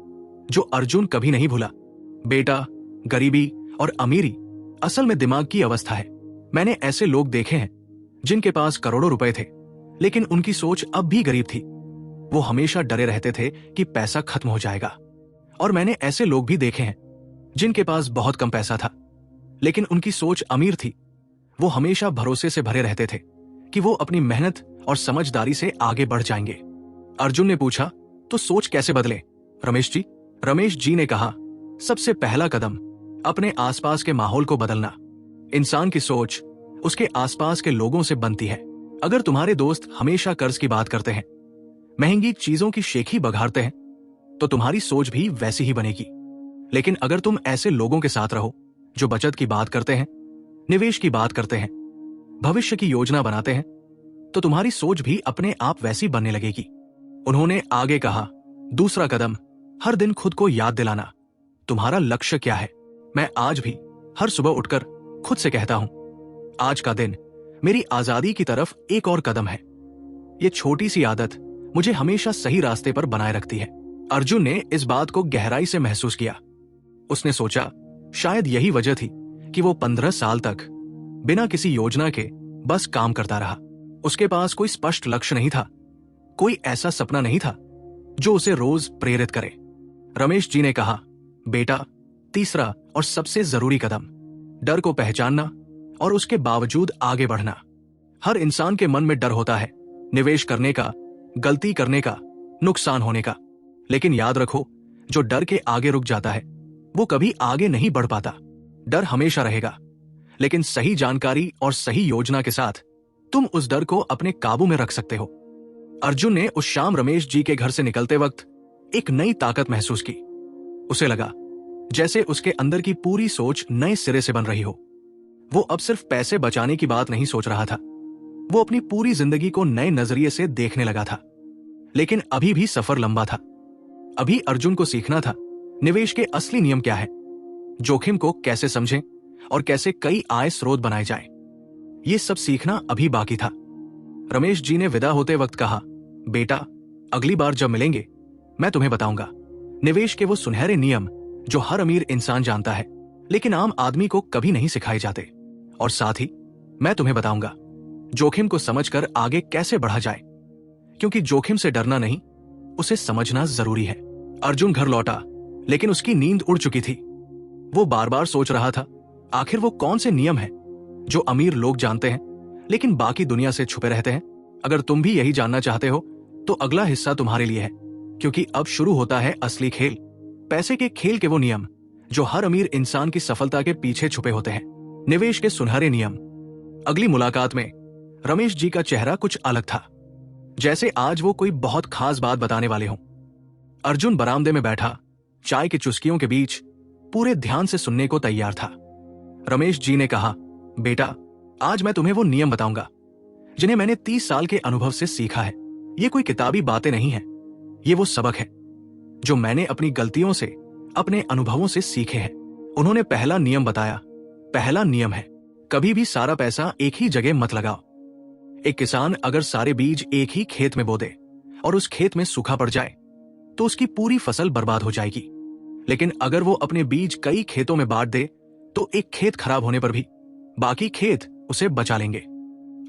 जो अर्जुन कभी नहीं भूला, बेटा, गरीबी और अमीरी असल में दिमाग की अवस्था है। मैंने ऐसे लोग देखे हैं जिनके पास करोड़ों रुपए थे, लेकिन उनकी सोच अब भी गरीब थी। वो हमेशा डरे रहते थे कि पैसा खत्म हो जाएगा। और मैंने ऐसे लोग भी देखे हैं जिनके पास बहुत कम पैसा था, लेकिन उनकी सोच अमीर थी। वो हमेशा भरोसे से भरे रहते थे कि वो अपनी मेहनत और समझदारी से आगे बढ़ जाएंगे। अर्जुन ने पूछा, तो सोच कैसे बदले रमेश जी? रमेश जी ने कहा, सबसे पहला कदम अपने आसपास के माहौल को बदलना। इंसान की सोच उसके आसपास के लोगों से बनती है। अगर तुम्हारे दोस्त हमेशा कर्ज की बात करते हैं, महंगी चीजों की शेखी बघारते हैं, तो तुम्हारी सोच भी वैसी ही बनेगी। लेकिन अगर तुम ऐसे लोगों के साथ रहो जो बचत की बात करते हैं, निवेश की बात करते हैं, भविष्य की योजना बनाते हैं, तो तुम्हारी सोच भी अपने आप वैसी बनने लगेगी। उन्होंने आगे कहा, दूसरा कदम हर दिन खुद को याद दिलाना, तुम्हारा लक्ष्य क्या है? मैं आज भी हर सुबह उठकर खुद से कहता हूं, आज का दिन मेरी आजादी की तरफ एक और कदम है। ये छोटी सी आदत मुझे हमेशा सही रास्ते पर बनाए रखती है। अर्जुन ने इस बात को गहराई से महसूस किया। उसने सोचा, शायद यही वजह थी कि वो 15 साल तक बिना किसी योजना के बस काम करता रहा। उसके पास कोई स्पष्ट लक्ष्य नहीं था, कोई ऐसा सपना नहीं था जो उसे रोज प्रेरित करे। रमेश जी ने कहा, बेटा, तीसरा और सबसे जरूरी कदम डर को पहचानना और उसके बावजूद आगे बढ़ना। हर इंसान के मन में डर होता है, निवेश करने का, गलती करने का, नुकसान होने का। लेकिन याद रखो, जो डर के आगे रुक जाता है वो कभी आगे नहीं बढ़ पाता। डर हमेशा रहेगा, लेकिन सही जानकारी और सही योजना के साथ तुम उस डर को अपने काबू में रख सकते हो। अर्जुन ने उस शाम रमेश जी के घर से निकलते वक्त एक नई ताकत महसूस की। उसे लगा जैसे उसके अंदर की पूरी सोच नए सिरे से बन रही हो। वो अब सिर्फ पैसे बचाने की बात नहीं सोच रहा था, वो अपनी पूरी जिंदगी को नए नजरिए से देखने लगा था। लेकिन अभी भी सफर लंबा था। अभी अर्जुन को सीखना था निवेश के असली नियम क्या है, जोखिम को कैसे समझें और कैसे कई आय स्रोत बनाए जाएं। ये सब सीखना अभी बाकी था। रमेश जी ने विदा होते वक्त कहा, बेटा, अगली बार जब मिलेंगे मैं तुम्हें बताऊंगा निवेश के वो सुनहरे नियम जो हर अमीर इंसान जानता है, लेकिन आम आदमी को कभी नहीं सिखाए जाते। और साथ ही मैं तुम्हें बताऊंगा जोखिम को समझकर आगे कैसे बढ़ा जाए, क्योंकि जोखिम से डरना नहीं, उसे समझना जरूरी है। अर्जुन घर लौटा, लेकिन उसकी नींद उड़ चुकी थी। वो बार बार सोच रहा था, आखिर वो कौन से नियम हैं जो अमीर लोग जानते हैं लेकिन बाकी दुनिया से छुपे रहते हैं। अगर तुम भी यही जानना चाहते हो तो अगला हिस्सा तुम्हारे लिए है, क्योंकि अब शुरू होता है असली खेल, पैसे के खेल के वो नियम जो हर अमीर इंसान की सफलता के पीछे छुपे होते हैं, निवेश के सुनहरे नियम। अगली मुलाकात में रमेश जी का चेहरा कुछ अलग था, जैसे आज वो कोई बहुत खास बात बताने वाले हों। अर्जुन बरामदे में बैठा चाय की चुस्कियों के बीच पूरे ध्यान से सुनने को तैयार था। रमेश जी ने कहा, बेटा, आज मैं तुम्हें वो नियम बताऊंगा जिन्हें मैंने 30 साल के अनुभव से सीखा है। ये कोई किताबी बातें नहीं है, ये वो सबक है जो मैंने अपनी गलतियों से, अपने अनुभवों से सीखे हैं। उन्होंने पहला नियम बताया। पहला नियम है, कभी भी सारा पैसा एक ही जगह मत लगाओ। एक किसान अगर सारे बीज एक ही खेत में बो दे और उस खेत में सूखा पड़ जाए तो उसकी पूरी फसल बर्बाद हो जाएगी। लेकिन अगर वो अपने बीज कई खेतों में बांट दे तो एक खेत खराब होने पर भी बाकी खेत उसे बचा लेंगे।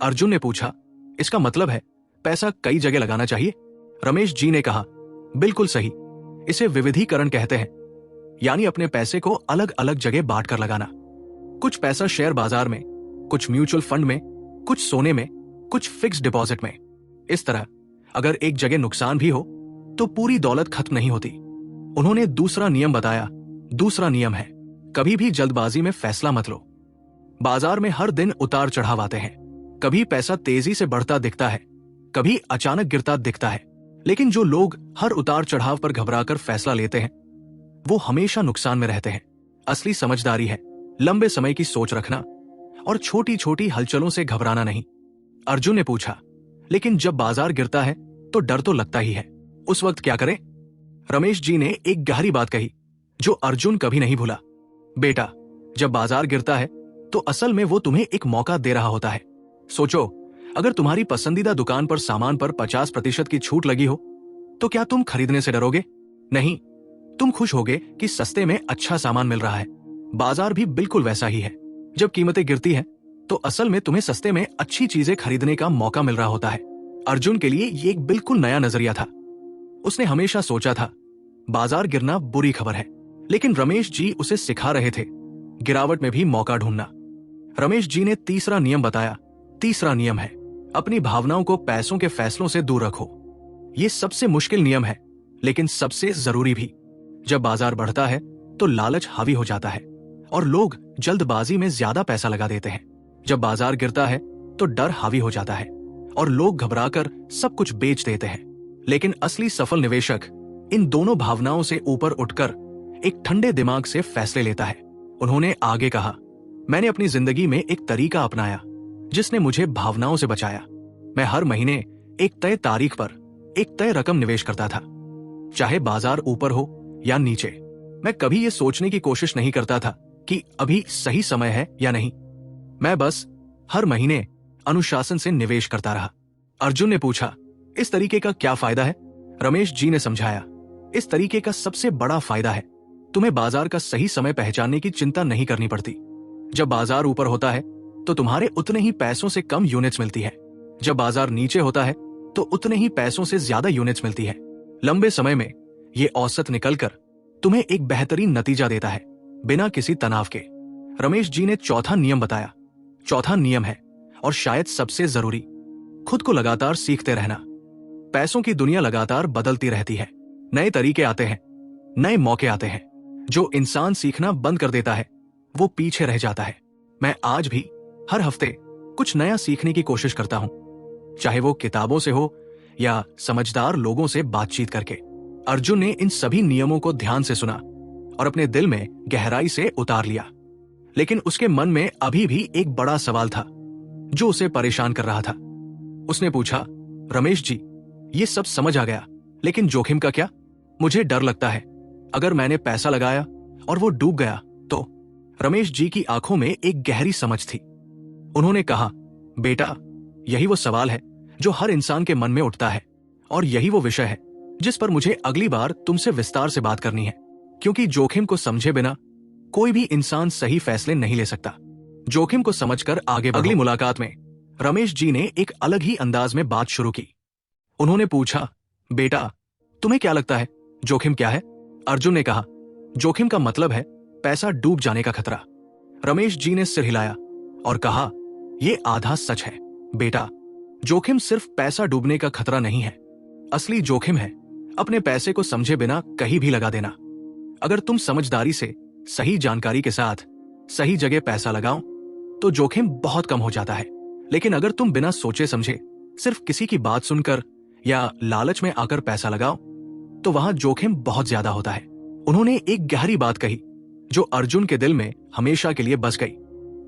अर्जुन ने पूछा, इसका मतलब है पैसा कई जगह लगाना चाहिए? रमेश जी ने कहा, बिल्कुल सही, इसे विविधीकरण कहते हैं, यानी अपने पैसे को अलग अलग जगह बांट कर लगाना। कुछ पैसा शेयर बाजार में, कुछ म्यूचुअल फंड में, कुछ सोने में, कुछ फिक्स डिपॉजिट में। इस तरह अगर एक जगह नुकसान भी हो तो पूरी दौलत खत्म नहीं होती। उन्होंने दूसरा नियम बताया। दूसरा नियम है, कभी भी जल्दबाजी में फैसला मत लो। बाजार में हर दिन उतार चढ़ाव आते हैं, कभी पैसा तेजी से बढ़ता दिखता है, कभी अचानक गिरता दिखता है। लेकिन जो लोग हर उतार चढ़ाव पर घबराकर फैसला लेते हैं वो हमेशा नुकसान में रहते हैं। असली समझदारी है लंबे समय की सोच रखना और छोटी छोटी हलचलों से घबराना नहीं। अर्जुन ने पूछा, लेकिन जब बाजार गिरता है तो डर तो लगता ही है, उस वक्त क्या करें? रमेश जी ने एक गहरी बात कही जो अर्जुन कभी नहीं भूला। बेटा, जब बाजार गिरता है तो असल में वो तुम्हें एक मौका दे रहा होता है। सोचो, अगर तुम्हारी पसंदीदा दुकान पर सामान पर 50% की छूट लगी हो तो क्या तुम खरीदने से डरोगे? नहीं, तुम खुश होगे कि सस्ते में अच्छा सामान मिल रहा है। बाजार भी बिल्कुल वैसा ही है, जब कीमतें गिरती हैं तो असल में तुम्हें सस्ते में अच्छी चीजें खरीदने का मौका मिल रहा होता है। अर्जुन के लिए ये एक बिल्कुल नया नजरिया था। उसने हमेशा सोचा था बाजार गिरना बुरी खबर है, लेकिन रमेश जी उसे सिखा रहे थे गिरावट में भी मौका ढूंढना। रमेश जी ने तीसरा नियम बताया। तीसरा नियम है, अपनी भावनाओं को पैसों के फैसलों से दूर रखो। ये सबसे मुश्किल नियम है, लेकिन सबसे जरूरी भी। जब बाजार बढ़ता है तो लालच हावी हो जाता है और लोग जल्दबाजी में ज्यादा पैसा लगा देते हैं। जब बाजार गिरता है तो डर हावी हो जाता है और लोग घबराकर सब कुछ बेच देते हैं। लेकिन असली सफल निवेशक इन दोनों भावनाओं से ऊपर उठकर एक ठंडे दिमाग से फैसले लेता है। उन्होंने आगे कहा, मैंने अपनी जिंदगी में एक तरीका अपनाया जिसने मुझे भावनाओं से बचाया। मैं हर महीने एक तय तारीख पर एक तय रकम निवेश करता था, चाहे बाजार ऊपर हो या नीचे। मैं कभी ये सोचने की कोशिश नहीं करता था कि अभी सही समय है या नहीं। मैं बस हर महीने अनुशासन से निवेश करता रहा। अर्जुन ने पूछा, इस तरीके का क्या फायदा है? रमेश जी ने समझाया, इस तरीके का सबसे बड़ा फायदा है तुम्हें बाजार का सही समय पहचानने की चिंता नहीं करनी पड़ती। जब बाजार ऊपर होता है तो तुम्हारे उतने ही पैसों से कम यूनिट्स मिलती है, जब बाजार नीचे होता है तो उतने ही पैसों से ज्यादा यूनिट्स मिलती है। लंबे समय में ये औसत निकलकर तुम्हें एक बेहतरीन नतीजा देता है, बिना किसी तनाव के। रमेश जी ने चौथा नियम बताया। चौथा नियम है, और शायद सबसे जरूरी, खुद को लगातार सीखते रहना। पैसों की दुनिया लगातार बदलती रहती है, नए तरीके आते हैं, नए मौके आते हैं। जो इंसान सीखना बंद कर देता है वो पीछे रह जाता है। मैं आज भी हर हफ्ते कुछ नया सीखने की कोशिश करता हूं, चाहे वो किताबों से हो या समझदार लोगों से बातचीत करके। अर्जुन ने इन सभी नियमों को ध्यान से सुना और अपने दिल में गहराई से उतार लिया। लेकिन उसके मन में अभी भी एक बड़ा सवाल था जो उसे परेशान कर रहा था। उसने पूछा, रमेश जी, ये सब समझ आ गया, लेकिन जोखिम का क्या? मुझे डर लगता है अगर मैंने पैसा लगाया और वो डूब गया तो। रमेश जी की आंखों में एक गहरी समझ थी। उन्होंने कहा, बेटा, यही वो सवाल है जो हर इंसान के मन में उठता है, और यही वो विषय है जिस पर मुझे अगली बार तुमसे विस्तार से बात करनी है, क्योंकि जोखिम को समझे बिना कोई भी इंसान सही फैसले नहीं ले सकता। जोखिम को समझकर आगे बढ़ो। अगली मुलाकात में रमेश जी ने एक अलग ही अंदाज में बात शुरू की। उन्होंने पूछा, बेटा, तुम्हें क्या लगता है जोखिम क्या है? अर्जुन ने कहा, जोखिम का मतलब है पैसा डूब जाने का खतरा। रमेश जी ने सिर हिलाया और कहा, यह आधा सच है। बेटा, जोखिम सिर्फ पैसा डूबने का खतरा नहीं है। असली जोखिम है अपने पैसे को समझे बिना कहीं भी लगा देना। अगर तुम समझदारी से सही जानकारी के साथ सही जगह पैसा लगाओ तो जोखिम बहुत कम हो जाता है। लेकिन अगर तुम बिना सोचे समझे सिर्फ किसी की बात सुनकर या लालच में आकर पैसा लगाओ तो वहां जोखिम बहुत ज्यादा होता है। उन्होंने एक गहरी बात कही जो अर्जुन के दिल में हमेशा के लिए बस गई।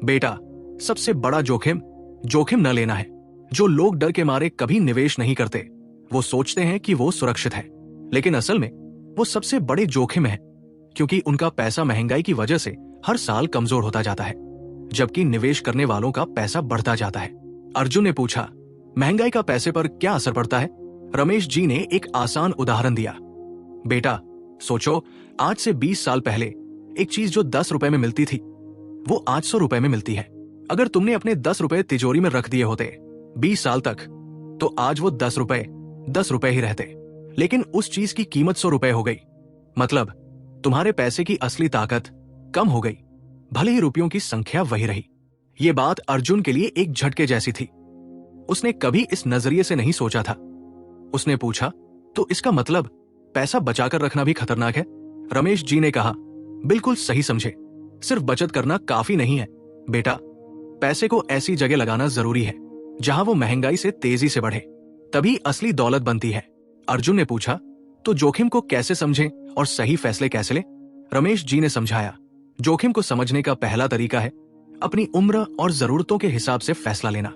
बेटा, सबसे बड़ा जोखिम जोखिम न लेना है। जो लोग डर के मारे कभी निवेश नहीं करते वो सोचते हैं कि वो सुरक्षित है, लेकिन असल में वो सबसे बड़े जोखिम है, क्योंकि उनका पैसा महंगाई की वजह से हर साल कमजोर होता जाता है, जबकि निवेश करने वालों का पैसा बढ़ता जाता है। अर्जुन ने पूछा, महंगाई का पैसे पर क्या असर पड़ता है? रमेश जी ने एक आसान उदाहरण दिया। बेटा, सोचो, आज से 20 साल पहले एक चीज जो 10 रुपए में मिलती थी वो 800 रुपए में मिलती है। अगर तुमने अपने 10 रुपए तिजोरी में रख दिए होते 20 साल तक तो आज वो 10 रुपए ही रहते, लेकिन उस चीज की कीमत 100 रुपए हो गई। मतलब तुम्हारे पैसे की असली ताकत कम हो गई, भले ही रुपयों की संख्या वही रही। ये बात अर्जुन के लिए एक झटके जैसी थी। उसने कभी इस नजरिए से नहीं सोचा था। उसने पूछा, तो इसका मतलब पैसा बचाकर रखना भी खतरनाक है? रमेश जी ने कहा, बिल्कुल सही समझे। सिर्फ बचत करना काफी नहीं है बेटा, पैसे को ऐसी जगह लगाना जरूरी है जहां वो महंगाई से तेजी से बढ़े, तभी असली दौलत बनती है। अर्जुन ने पूछा, तो जोखिम को कैसे समझें और सही फैसले कैसे लें? रमेश जी ने समझाया, जोखिम को समझने का पहला तरीका है अपनी उम्र और जरूरतों के हिसाब से फैसला लेना।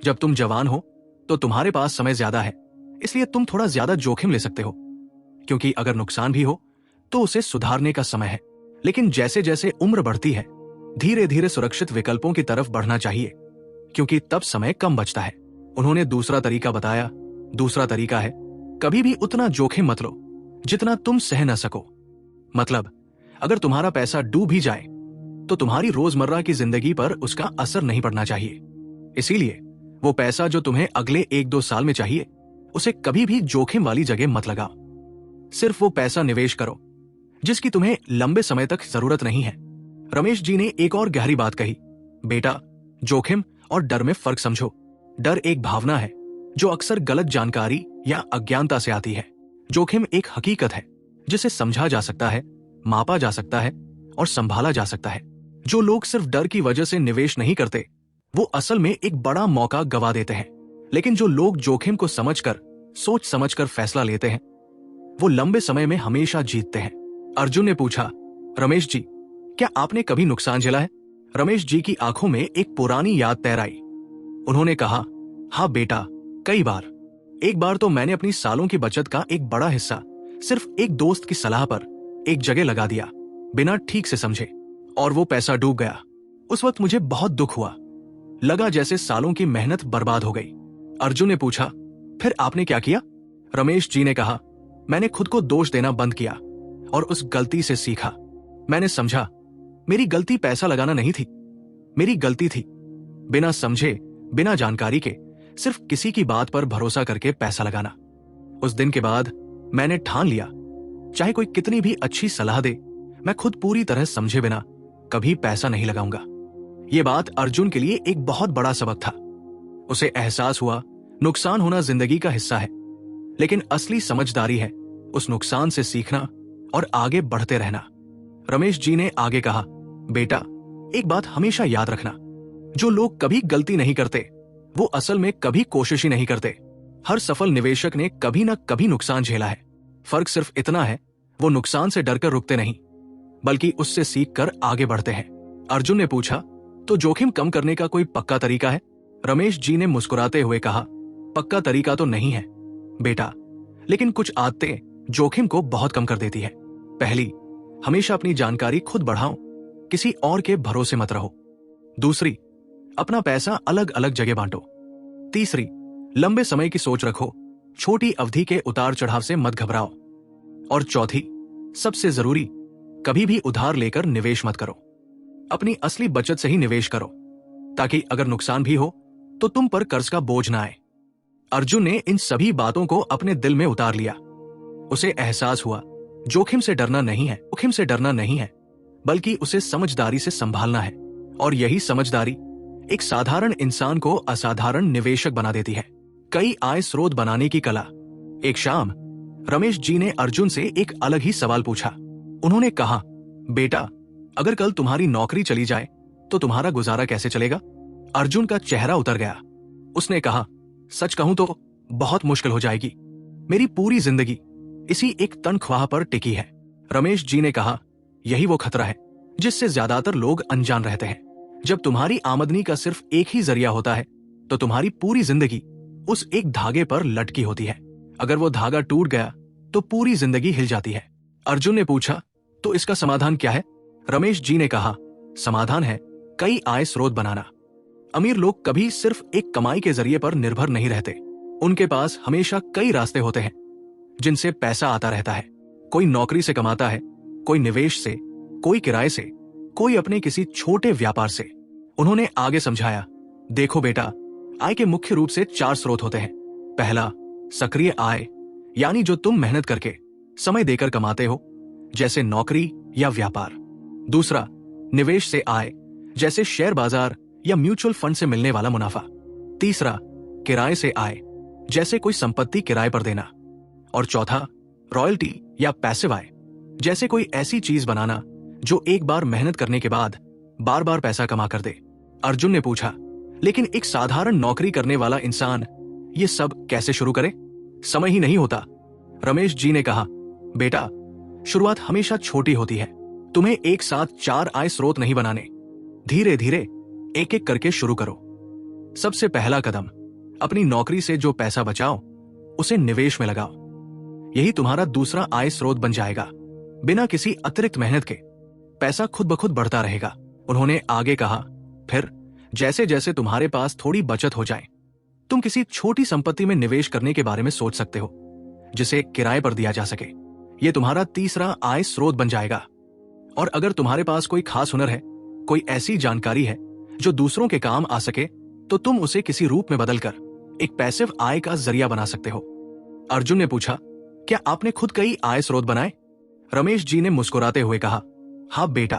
जब तुम जवान हो तो तुम्हारे पास समय ज्यादा है, इसलिए तुम थोड़ा ज्यादा जोखिम ले सकते हो, क्योंकि अगर नुकसान भी हो तो उसे सुधारने का समय है। लेकिन जैसे जैसे उम्र बढ़ती है धीरे धीरे सुरक्षित विकल्पों की तरफ बढ़ना चाहिए, क्योंकि तब समय कम बचता है। उन्होंने दूसरा तरीका बताया। दूसरा तरीका है, कभी भी उतना जोखिम मत लो जितना तुम सह न सको। मतलब अगर तुम्हारा पैसा डूब भी जाए तो तुम्हारी रोजमर्रा की जिंदगी पर उसका असर नहीं पड़ना चाहिए। इसीलिए वो पैसा जो तुम्हें अगले 1-2 साल में चाहिए उसे कभी भी जोखिम वाली जगह मत लगाओ। सिर्फ वो पैसा निवेश करो जिसकी तुम्हें लंबे समय तक जरूरत नहीं है। रमेश जी ने एक और गहरी बात कही, बेटा, जोखिम और डर में फर्क समझो। डर एक भावना है जो अक्सर गलत जानकारी या अज्ञानता से आती है। जोखिम एक हकीकत है जिसे समझा जा सकता है, मापा जा सकता है और संभाला जा सकता है। जो लोग सिर्फ डर की वजह से निवेश नहीं करते वो असल में एक बड़ा मौका गवा देते हैं। लेकिन जो लोग जोखिम को समझकर, सोच समझकर फैसला लेते हैं वो लंबे समय में हमेशा जीतते हैं। अर्जुन ने पूछा, रमेश जी, क्या आपने कभी नुकसान झेला है? रमेश जी की आंखों में एक पुरानी याद तैर आई। उन्होंने कहा, हाँ बेटा, कई बार। एक बार तो मैंने अपनी सालों की बचत का एक बड़ा हिस्सा सिर्फ एक दोस्त की सलाह पर एक जगह लगा दिया, बिना ठीक से समझे, और वो पैसा डूब गया। उस वक्त मुझे बहुत दुख हुआ, लगा जैसे सालों की मेहनत बर्बाद हो गई। अर्जुन ने पूछा, फिर आपने क्या किया? रमेश जी ने कहा, मैंने खुद को दोष देना बंद किया और उस गलती से सीखा। मैंने समझा मेरी गलती पैसा लगाना नहीं थी, मेरी गलती थी बिना समझे, बिना जानकारी के सिर्फ किसी की बात पर भरोसा करके पैसा लगाना। उस दिन के बाद मैंने ठान लिया, चाहे कोई कितनी भी अच्छी सलाह दे, मैं खुद पूरी तरह समझे बिना कभी पैसा नहीं लगाऊंगा। यह बात अर्जुन के लिए एक बहुत बड़ा सबक था। उसे एहसास हुआ नुकसान होना जिंदगी का हिस्सा है, लेकिन असली समझदारी है उस नुकसान से सीखना और आगे बढ़ते रहना। रमेश जी ने आगे कहा, बेटा, एक बात हमेशा याद रखना, जो लोग कभी गलती नहीं करते वो असल में कभी कोशिश ही नहीं करते। हर सफल निवेशक ने कभी ना कभी नुकसान झेला है। फर्क सिर्फ इतना है, वो नुकसान से डरकर रुकते नहीं, बल्कि उससे सीखकर आगे बढ़ते हैं। अर्जुन ने पूछा, तो जोखिम कम करने का कोई पक्का तरीका है? रमेश जी ने मुस्कुराते हुए कहा, पक्का तरीका तो नहीं है बेटा, लेकिन कुछ आदतें जोखिम को बहुत कम कर देती है। पहली, हमेशा अपनी जानकारी खुद बढ़ाओ, किसी और के भरोसे मत रहो। दूसरी, अपना पैसा अलग अलग जगह बांटो। तीसरी, लंबे समय की सोच रखो, छोटी अवधि के उतार चढ़ाव से मत घबराओ। और चौथी, सबसे जरूरी, कभी भी उधार लेकर निवेश मत करो। अपनी असली बचत से ही निवेश करो, ताकि अगर नुकसान भी हो तो तुम पर कर्ज का बोझ ना आए। अर्जुन ने इन सभी बातों को अपने दिल में उतार लिया। उसे एहसास हुआ जोखिम से डरना नहीं है, बल्कि उसे समझदारी से संभालना है। और यही समझदारी एक साधारण इंसान को असाधारण निवेशक बना देती है। कई आय स्रोत बनाने की कला। एक शाम रमेश जी ने अर्जुन से एक अलग ही सवाल पूछा। उन्होंने कहा, बेटा, अगर कल तुम्हारी नौकरी चली जाए तो तुम्हारा गुजारा कैसे चलेगा? अर्जुन का चेहरा उतर गया। उसने कहा, सच कहूं तो बहुत मुश्किल हो जाएगी। मेरी पूरी जिंदगी इसी एक तनख्वाह पर टिकी है। रमेश जी ने कहा, यही वो खतरा है जिससे ज्यादातर लोग अनजान रहते हैं। जब तुम्हारी आमदनी का सिर्फ एक ही जरिया होता है तो तुम्हारी पूरी जिंदगी उस एक धागे पर लटकी होती है। अगर वो धागा टूट गया तो पूरी जिंदगी हिल जाती है। अर्जुन ने पूछा, तो इसका समाधान क्या है? रमेश जी ने कहा, समाधान है कई आय स्रोत बनाना। अमीर लोग कभी सिर्फ एक कमाई के जरिए पर निर्भर नहीं रहते। उनके पास हमेशा कई रास्ते होते हैं जिनसे पैसा आता रहता है। कोई नौकरी से कमाता है, कोई निवेश से, कोई किराए से, कोई अपने किसी छोटे व्यापार से। उन्होंने आगे समझाया, देखो बेटा, आय के मुख्य रूप से 4 स्रोत होते हैं। पहला, सक्रिय आय, यानी जो तुम मेहनत करके समय देकर कमाते हो, जैसे नौकरी या व्यापार। दूसरा, निवेश से आय, जैसे शेयर बाजार या म्यूचुअल फंड से मिलने वाला मुनाफा। तीसरा, किराए से आय, जैसे कोई संपत्ति किराए पर देना। और चौथा, रॉयल्टी या पैसिव आय, जैसे कोई ऐसी चीज बनाना जो एक बार मेहनत करने के बाद बार बार पैसा कमा कर दे। अर्जुन ने पूछा, लेकिन एक साधारण नौकरी करने वाला इंसान ये सब कैसे शुरू करे? समय ही नहीं होता। रमेश जी ने कहा, बेटा, शुरुआत हमेशा छोटी होती है। तुम्हें एक साथ 4 आय स्रोत नहीं बनाने, धीरे धीरे एक एक करके शुरू करो। सबसे पहला कदम, अपनी नौकरी से जो पैसा बचाओ उसे निवेश में लगाओ। यही तुम्हारा दूसरा आय स्रोत बन जाएगा। बिना किसी अतिरिक्त मेहनत के पैसा खुद ब खुद बढ़ता रहेगा। उन्होंने आगे कहा, फिर जैसे जैसे तुम्हारे पास थोड़ी बचत हो जाए, तुम किसी छोटी संपत्ति में निवेश करने के बारे में सोच सकते हो जिसे किराए पर दिया जा सके। यह तुम्हारा तीसरा आय स्रोत बन जाएगा। और अगर तुम्हारे पास कोई खास हुनर है, कोई ऐसी जानकारी है जो दूसरों के काम आ सके, तो तुम उसे किसी रूप में बदलकर एक पैसिव आय का जरिया बना सकते हो। अर्जुन ने पूछा, क्या आपने खुद कई आय स्रोत बनाए? रमेश जी ने मुस्कुराते हुए कहा, हाँ बेटा,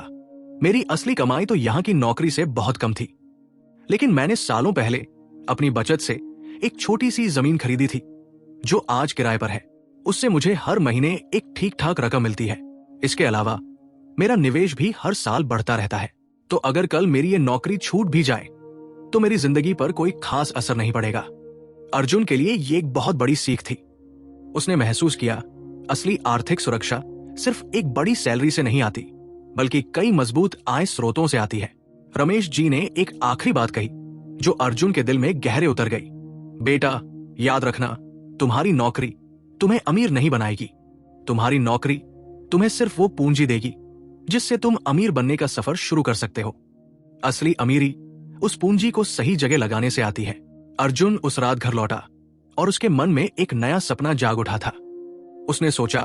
मेरी असली कमाई तो यहाँ की नौकरी से बहुत कम थी, लेकिन मैंने सालों पहले अपनी बचत से एक छोटी सी जमीन खरीदी थी जो आज किराए पर है। उससे मुझे हर महीने एक ठीक ठाक रकम मिलती है। इसके अलावा मेरा निवेश भी हर साल बढ़ता रहता है। तो अगर कल मेरी ये नौकरी छूट भी जाए तो मेरी जिंदगी पर कोई खास असर नहीं पड़ेगा। अर्जुन के लिए ये एक बहुत बड़ी सीख थी। उसने महसूस किया, असली आर्थिक सुरक्षा सिर्फ एक बड़ी सैलरी से नहीं आती, बल्कि कई मजबूत आय स्रोतों से आती है। रमेश जी ने एक आखिरी बात कही जो अर्जुन के दिल में गहरे उतर गई। बेटा, याद रखना, तुम्हारी नौकरी तुम्हें अमीर नहीं बनाएगी। तुम्हारी नौकरी तुम्हें सिर्फ वो पूंजी देगी जिससे तुम अमीर बनने का सफर शुरू कर सकते हो। असली अमीरी उस पूंजी को सही जगह लगाने से आती है। अर्जुन उस रात घर लौटा और उसके मन में एक नया सपना जाग उठा था। उसने सोचा,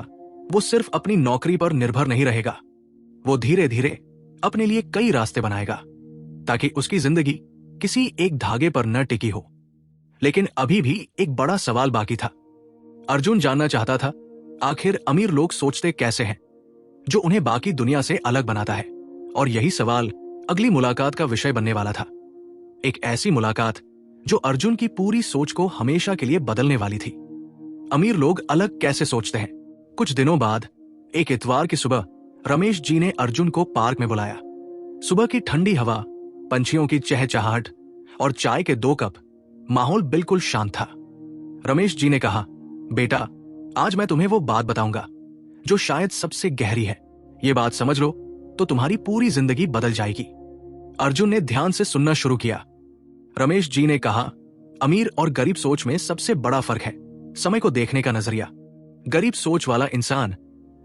वो सिर्फ अपनी नौकरी पर निर्भर नहीं रहेगा। वो धीरे धीरे अपने लिए कई रास्ते बनाएगा ताकि उसकी जिंदगी किसी एक धागे पर न टिकी हो। लेकिन अभी भी एक बड़ा सवाल बाकी था। अर्जुन जानना चाहता था, आखिर अमीर लोग सोचते कैसे हैं जो उन्हें बाकी दुनिया से अलग बनाता है। और यही सवाल अगली मुलाकात का विषय बनने वाला था। एक ऐसी मुलाकात जो अर्जुन की पूरी सोच को हमेशा के लिए बदलने वाली थी। अमीर लोग अलग कैसे सोचते हैं। कुछ दिनों बाद एक इतवार की सुबह रमेश जी ने अर्जुन को पार्क में बुलाया। सुबह की ठंडी हवा, पंछियों की चहचहाहट और चाय के 2 कप, माहौल बिल्कुल शांत था। रमेश जी ने कहा, बेटा, आज मैं तुम्हें वो बात बताऊंगा जो शायद सबसे गहरी है। ये बात समझ लो तो तुम्हारी पूरी जिंदगी बदल जाएगी। अर्जुन ने ध्यान से सुनना शुरू किया। रमेश जी ने कहा, अमीर और गरीब सोच में सबसे बड़ा फर्क है समय को देखने का नजरिया। गरीब सोच वाला इंसान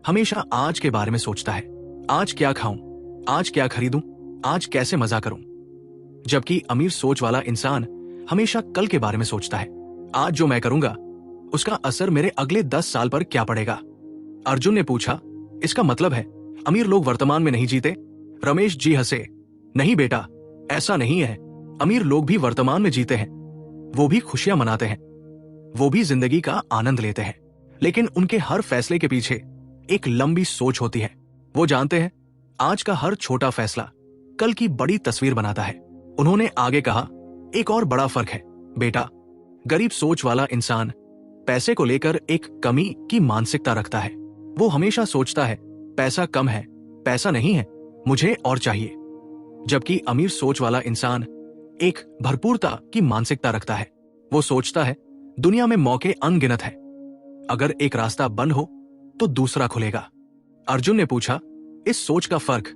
हमेशा आज के बारे में सोचता है। आज क्या खाऊं, आज क्या खरीदूं, आज कैसे मजा करूं। जबकि अमीर सोच वाला इंसान हमेशा कल के बारे में सोचता है। आज जो मैं करूंगा उसका असर मेरे अगले 10 साल पर क्या पड़ेगा। अर्जुन ने पूछा, इसका मतलब है अमीर लोग वर्तमान में नहीं जीते? रमेश जी हंसे, नहीं बेटा, ऐसा नहीं है। अमीर लोग भी वर्तमान में जीते हैं। वो भी खुशियां मनाते हैं, वो भी जिंदगी का आनंद लेते हैं। लेकिन उनके हर फैसले के पीछे एक लंबी सोच होती है। वो जानते हैं आज का हर छोटा फैसला कल की बड़ी तस्वीर बनाता है। उन्होंने आगे कहा, एक और बड़ा फर्क है बेटा। गरीब सोच वाला इंसान पैसे को लेकर एक कमी की मानसिकता रखता है। वो हमेशा सोचता है पैसा कम है, पैसा नहीं है, मुझे और चाहिए। जबकि अमीर सोच वाला इंसान एक भरपूरता की मानसिकता रखता है। वो सोचता है दुनिया में मौके अनगिनत है, अगर एक रास्ता बंद हो तो दूसरा खुलेगा। अर्जुन ने पूछा, इस सोच का फर्क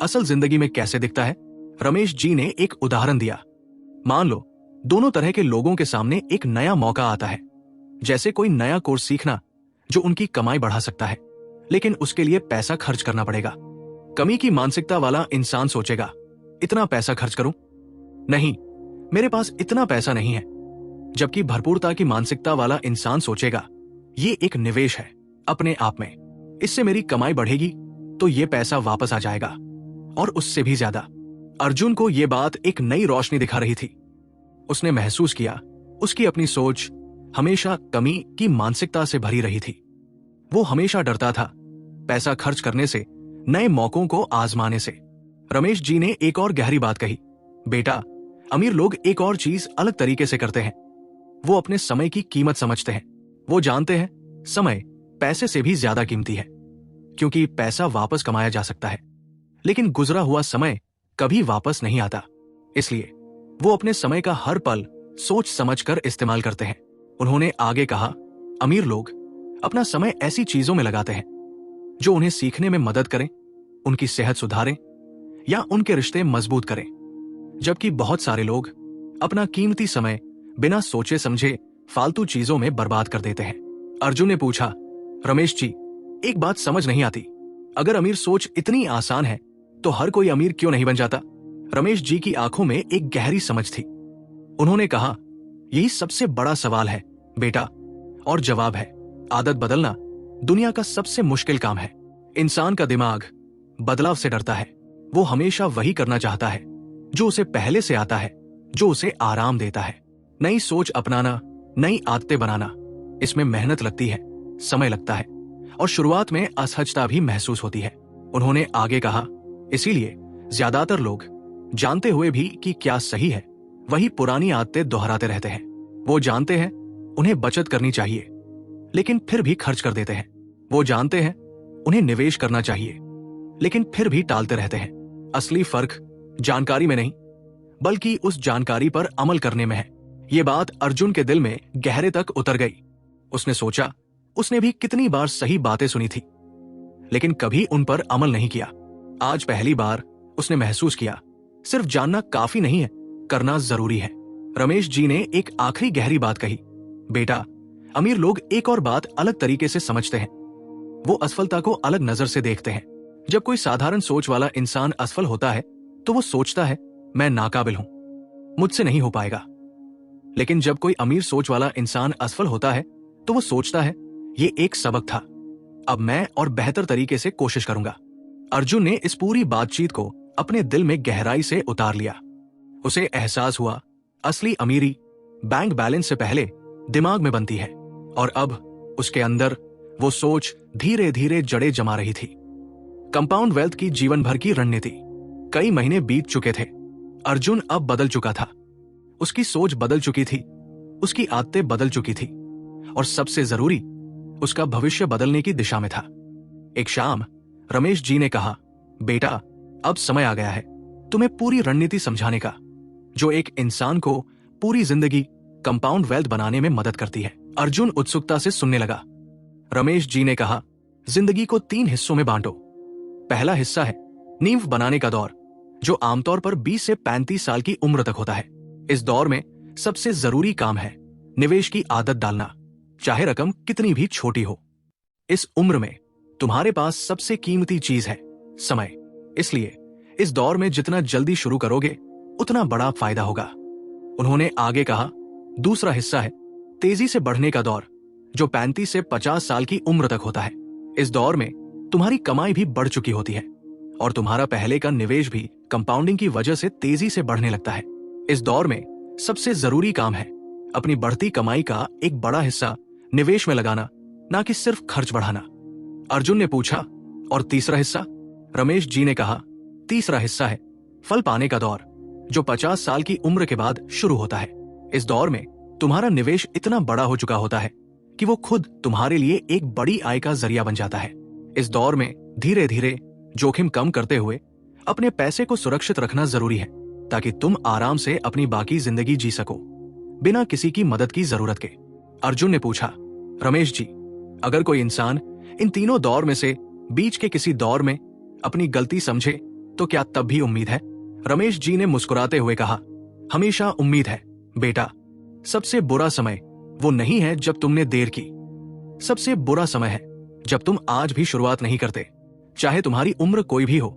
असल जिंदगी में कैसे दिखता है? रमेश जी ने एक उदाहरण दिया। मान लो दोनों तरह के लोगों के सामने एक नया मौका आता है, जैसे कोई नया कोर्स सीखना जो उनकी कमाई बढ़ा सकता है, लेकिन उसके लिए पैसा खर्च करना पड़ेगा। कमी की मानसिकता वाला इंसान सोचेगा, इतना पैसा खर्च करूं? नहीं, मेरे पास इतना पैसा नहीं है। जबकि भरपूरता की मानसिकता वाला इंसान सोचेगा, ये एक निवेश है अपने आप में, इससे मेरी कमाई बढ़ेगी तो ये पैसा वापस आ जाएगा, और उससे भी ज्यादा। अर्जुन को यह बात एक नई रोशनी दिखा रही थी। उसने महसूस किया उसकी अपनी सोच हमेशा कमी की मानसिकता से भरी रही थी। वो हमेशा डरता था पैसा खर्च करने से, नए मौकों को आजमाने से। रमेश जी ने एक और गहरी बात कही, बेटा, अमीर लोग एक और चीज अलग तरीके से करते हैं। वो अपने समय की कीमत समझते हैं। वो जानते हैं समय पैसे से भी ज्यादा कीमती है, क्योंकि पैसा वापस कमाया जा सकता है, लेकिन गुजरा हुआ समय कभी वापस नहीं आता। इसलिए वो अपने समय का हर पल सोच समझकर इस्तेमाल करते हैं। उन्होंने आगे कहा, अमीर लोग अपना समय ऐसी चीजों में लगाते हैं जो उन्हें सीखने में मदद करें, उनकी सेहत सुधारें या उनके रिश्ते मजबूत करें, जबकि बहुत सारे लोग अपना कीमती समय बिना सोचे समझे फालतू चीजों में बर्बाद कर देते हैं। अर्जुन ने पूछा, रमेश जी, एक बात समझ नहीं आती, अगर अमीर सोच इतनी आसान है तो हर कोई अमीर क्यों नहीं बन जाता? रमेश जी की आंखों में एक गहरी समझ थी। उन्होंने कहा, यही सबसे बड़ा सवाल है बेटा, और जवाब है आदत बदलना दुनिया का सबसे मुश्किल काम है। इंसान का दिमाग बदलाव से डरता है। वो हमेशा वही करना चाहता है जो उसे पहले से आता है, जो उसे आराम देता है। नई सोच अपनाना, नई आदतें बनाना, इसमें मेहनत लगती है, समय लगता है, और शुरुआत में असहजता भी महसूस होती है। उन्होंने आगे कहा, इसीलिए ज्यादातर लोग जानते हुए भी कि क्या सही है, वही पुरानी आदतें दोहराते रहते हैं। वो जानते हैं उन्हें बचत करनी चाहिए, लेकिन फिर भी खर्च कर देते हैं। वो जानते हैं उन्हें निवेश करना चाहिए, लेकिन फिर भी टालते रहते हैं। असली फर्क जानकारी में नहीं, बल्कि उस जानकारी पर अमल करने में है। ये बात अर्जुन के दिल में गहरे तक उतर गई। उसने सोचा, उसने भी कितनी बार सही बातें सुनी थी, लेकिन कभी उन पर अमल नहीं किया। आज पहली बार उसने महसूस किया, सिर्फ जानना काफी नहीं है, करना जरूरी है। रमेश जी ने एक आखिरी गहरी बात कही, बेटा, अमीर लोग एक और बात अलग तरीके से समझते हैं। वो असफलता को अलग नजर से देखते हैं। जब कोई साधारण सोच वाला इंसान असफल होता है तो वो सोचता है, मैं नाकाबिल हूं, मुझसे नहीं हो पाएगा। लेकिन जब कोई अमीर सोच वाला इंसान असफल होता है तो वो सोचता है, ये एक सबक था, अब मैं और बेहतर तरीके से कोशिश करूंगा। अर्जुन ने इस पूरी बातचीत को अपने दिल में गहराई से उतार लिया। उसे एहसास हुआ, असली अमीरी बैंक बैलेंस से पहले दिमाग में बनती है, और अब उसके अंदर वो सोच धीरे धीरे जड़ें जमा रही थी। कंपाउंड वेल्थ की जीवन भर की रणनीति। कई महीने बीत चुके थे। अर्जुन अब बदल चुका था। उसकी सोच बदल चुकी थी, उसकी आदतें बदल चुकी थी, और सबसे जरूरी, उसका भविष्य बदलने की दिशा में था। एक शाम रमेश जी ने कहा, बेटा, अब समय आ गया है तुम्हें पूरी रणनीति समझाने का, जो एक इंसान को पूरी जिंदगी कंपाउंड वेल्थ बनाने में मदद करती है। अर्जुन उत्सुकता से सुनने लगा। रमेश जी ने कहा, जिंदगी को 3 हिस्सों में बांटो। पहला हिस्सा है नींव बनाने का दौर, जो आमतौर पर 20 से 35 साल की उम्र तक होता है। इस दौर में सबसे जरूरी काम है निवेश की आदत डालना, चाहे रकम कितनी भी छोटी हो। इस उम्र में तुम्हारे पास सबसे कीमती चीज है समय, इसलिए इस दौर में जितना जल्दी शुरू करोगे उतना बड़ा फायदा होगा। उन्होंने आगे कहा, दूसरा हिस्सा है तेजी से बढ़ने का दौर, जो 35 से 50 साल की उम्र तक होता है। इस दौर में तुम्हारी कमाई भी बढ़ चुकी होती है और तुम्हारा पहले का निवेश भी कंपाउंडिंग की वजह से तेजी से बढ़ने लगता है। इस दौर में सबसे जरूरी काम है अपनी बढ़ती कमाई का एक बड़ा हिस्सा निवेश में लगाना, ना कि सिर्फ खर्च बढ़ाना। अर्जुन ने पूछा, और तीसरा हिस्सा? रमेश जी ने कहा, तीसरा हिस्सा है फल पाने का दौर, जो 50 साल की उम्र के बाद शुरू होता है। इस दौर में तुम्हारा निवेश इतना बड़ा हो चुका होता है कि वो खुद तुम्हारे लिए एक बड़ी आय का जरिया बन जाता है। इस दौर में धीरे धीरे जोखिम कम करते हुए अपने पैसे को सुरक्षित रखना जरूरी है, ताकि तुम आराम से अपनी बाकी जिंदगी जी सको बिना किसी की मदद की जरूरत के। अर्जुन ने पूछा, रमेश जी, अगर कोई इंसान इन तीनों दौर में से बीच के किसी दौर में अपनी गलती समझे तो क्या तब भी उम्मीद है? रमेश जी ने मुस्कुराते हुए कहा, हमेशा उम्मीद है बेटा। सबसे बुरा समय वो नहीं है जब तुमने देर की, सबसे बुरा समय है जब तुम आज भी शुरुआत नहीं करते। चाहे तुम्हारी उम्र कोई भी हो,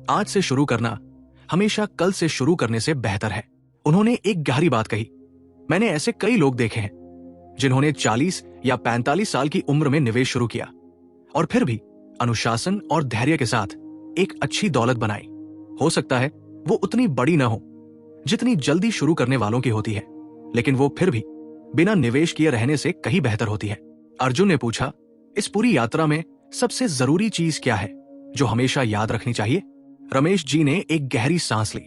आज से शुरू करना हमेशा कल से शुरू करने से बेहतर है। उन्होंने एक गहरी बात कही। मैंने ऐसे कई लोग देखे हैं जिन्होंने 40 या 45 साल की उम्र में निवेश शुरू किया और फिर भी अनुशासन और धैर्य के साथ एक अच्छी दौलत बनाई। हो सकता है वो उतनी बड़ी न हो जितनी जल्दी शुरू करने वालों की होती है, लेकिन वो फिर भी बिना निवेश किए रहने से कहीं बेहतर होती है। अर्जुन ने पूछा, इस पूरी यात्रा में सबसे जरूरी चीज क्या है जो हमेशा याद रखनी चाहिए? रमेश जी ने एक गहरी सांस ली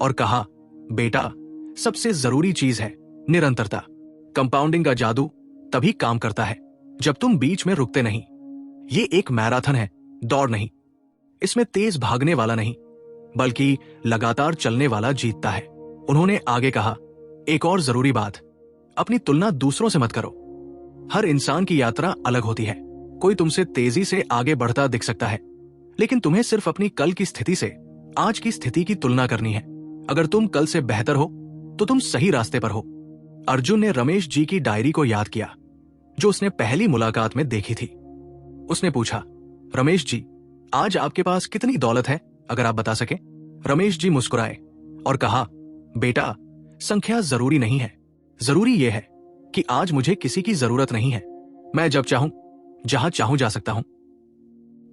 और कहा, बेटा, सबसे जरूरी चीज है निरंतरता। कंपाउंडिंग का जादू तभी काम करता है जब तुम बीच में रुकते नहीं। ये एक मैराथन है, दौड़ नहीं। इसमें तेज भागने वाला नहीं, बल्कि लगातार चलने वाला जीतता है। उन्होंने आगे कहा, एक और जरूरी बात, अपनी तुलना दूसरों से मत करो। हर इंसान की यात्रा अलग होती है। कोई तुमसे तेजी से आगे बढ़ता दिख सकता है, लेकिन तुम्हें सिर्फ अपनी कल की स्थिति से आज की स्थिति की तुलना करनी है। अगर तुम कल से बेहतर हो तो तुम सही रास्ते पर हो। अर्जुन ने रमेश जी की डायरी को याद किया जो उसने पहली मुलाकात में देखी थी। उसने पूछा, रमेश जी, आज आपके पास कितनी दौलत है, अगर आप बता सके? रमेश जी मुस्कुराए और कहा, बेटा, संख्या जरूरी नहीं है। जरूरी यह है कि आज मुझे किसी की जरूरत नहीं है। मैं जब चाहूं जहां चाहूं जा सकता हूं।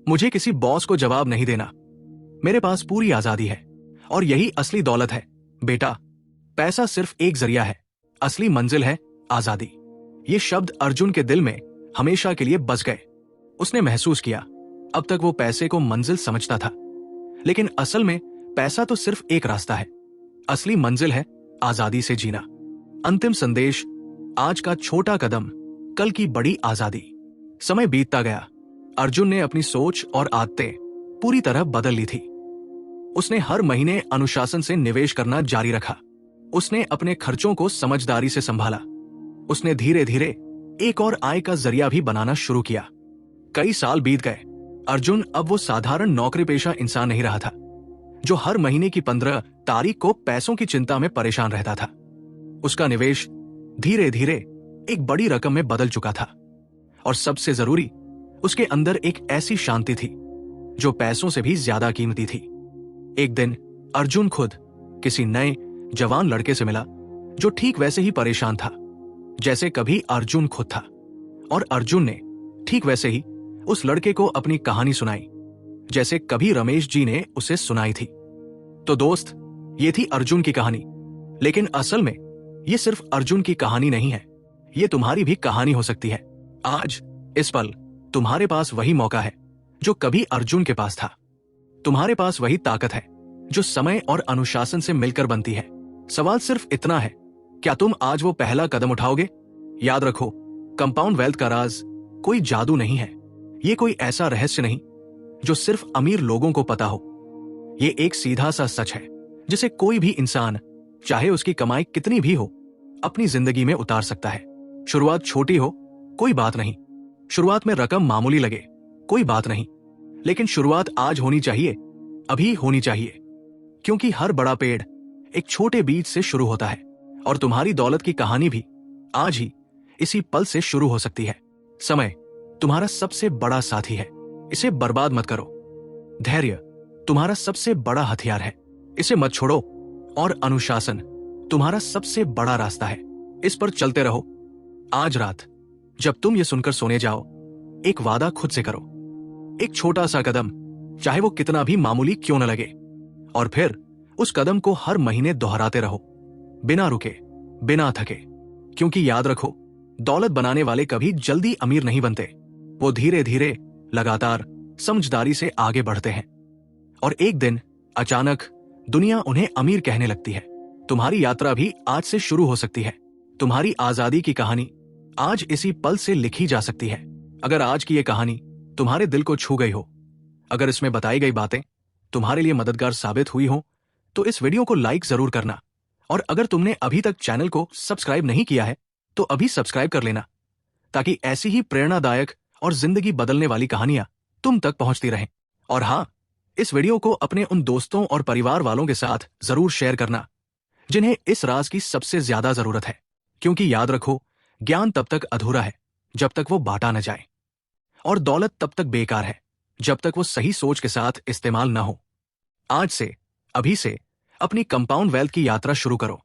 मुझे किसी बॉस को जवाब नहीं देना। मेरे पास पूरी आजादी है और यही असली दौलत है। बेटा, पैसा सिर्फ एक जरिया है, असली मंजिल है आजादी। ये शब्द अर्जुन के दिल में हमेशा के लिए बस गए। उसने महसूस किया, अब तक वो पैसे को मंजिल समझता था, लेकिन असल में पैसा तो सिर्फ एक रास्ता है। असली मंजिल है आजादी से जीना। अंतिम संदेश, आज का छोटा कदम, कल की बड़ी आजादी। समय बीतता गया। अर्जुन ने अपनी सोच और आदतें पूरी तरह बदल ली थी। उसने हर महीने अनुशासन से निवेश करना जारी रखा। उसने अपने खर्चों को समझदारी से संभाला। उसने धीरे धीरे एक और आय का जरिया भी बनाना शुरू किया। कई साल बीत गए। अर्जुन अब वो साधारण नौकरी पेशा इंसान नहीं रहा था जो हर महीने की 15 तारीख को पैसों की चिंता में परेशान रहता था। उसका निवेश धीरे धीरे एक बड़ी रकम में बदल चुका था और सबसे जरूरी, उसके अंदर एक ऐसी शांति थी जो पैसों से भी ज्यादा कीमती थी। एक दिन अर्जुन खुद किसी नए जवान लड़के से मिला जो ठीक वैसे ही परेशान था जैसे कभी अर्जुन खुद था, और अर्जुन ने ठीक वैसे ही उस लड़के को अपनी कहानी सुनाई जैसे कभी रमेश जी ने उसे सुनाई थी। तो दोस्त, ये थी अर्जुन की कहानी, लेकिन असल में ये सिर्फ अर्जुन की कहानी नहीं है, ये तुम्हारी भी कहानी हो सकती है। आज इस पल तुम्हारे पास वही मौका है जो कभी अर्जुन के पास था। तुम्हारे पास वही ताकत है जो समय और अनुशासन से मिलकर बनती है। सवाल सिर्फ इतना है, क्या तुम आज वो पहला कदम उठाओगे? याद रखो, कंपाउंड वेल्थ का राज कोई जादू नहीं है। ये कोई ऐसा रहस्य नहीं जो सिर्फ अमीर लोगों को पता हो। ये एक सीधा सा सच है जिसे कोई भी इंसान, चाहे उसकी कमाई कितनी भी हो, अपनी जिंदगी में उतार सकता है। शुरुआत छोटी हो, कोई बात नहीं। शुरुआत में रकम मामूली लगे, कोई बात नहीं। लेकिन शुरुआत आज होनी चाहिए, अभी होनी चाहिए, क्योंकि हर बड़ा पेड़ एक छोटे बीज से शुरू होता है और तुम्हारी दौलत की कहानी भी आज ही इसी पल से शुरू हो सकती है। समय तुम्हारा सबसे बड़ा साथी है, इसे बर्बाद मत करो। धैर्य तुम्हारा सबसे बड़ा हथियार है, इसे मत छोड़ो। और अनुशासन तुम्हारा सबसे बड़ा रास्ता है, इस पर चलते रहो। आज रात जब तुम ये सुनकर सोने जाओ, एक वादा खुद से करो, एक छोटा सा कदम, चाहे वो कितना भी मामूली क्यों न लगे, और फिर उस कदम को हर महीने दोहराते रहो, बिना रुके, बिना थके। क्योंकि याद रखो, दौलत बनाने वाले कभी जल्दी अमीर नहीं बनते, वो धीरे धीरे, लगातार, समझदारी से आगे बढ़ते हैं। और एक दिन अचानक दुनिया उन्हें अमीर कहने लगती है। तुम्हारी यात्रा भी आज से शुरू हो सकती है। तुम्हारी आजादी की कहानी आज इसी पल से लिखी जा सकती है। अगर आज की ये कहानी तुम्हारे दिल को छू गई हो, अगर इसमें बताई गई बातें तुम्हारे लिए मददगार साबित हुई हो, तो इस वीडियो को लाइक जरूर करना। और अगर तुमने अभी तक चैनल को सब्सक्राइब नहीं किया है तो अभी सब्सक्राइब कर लेना, ताकि ऐसी ही प्रेरणादायक और जिंदगी बदलने वाली कहानियां तुम तक पहुंचती रहें। और हाँ, इस वीडियो को अपने उन दोस्तों और परिवार वालों के साथ जरूर शेयर करना जिन्हें इस राज की सबसे ज्यादा जरूरत है। क्योंकि याद रखो, ज्ञान तब तक अधूरा है जब तक वो बांटा न जाए, और दौलत तब तक बेकार है जब तक वो सही सोच के साथ इस्तेमाल ना हो। आज से, अभी से अपनी कंपाउंड वेल्थ की यात्रा शुरू करो।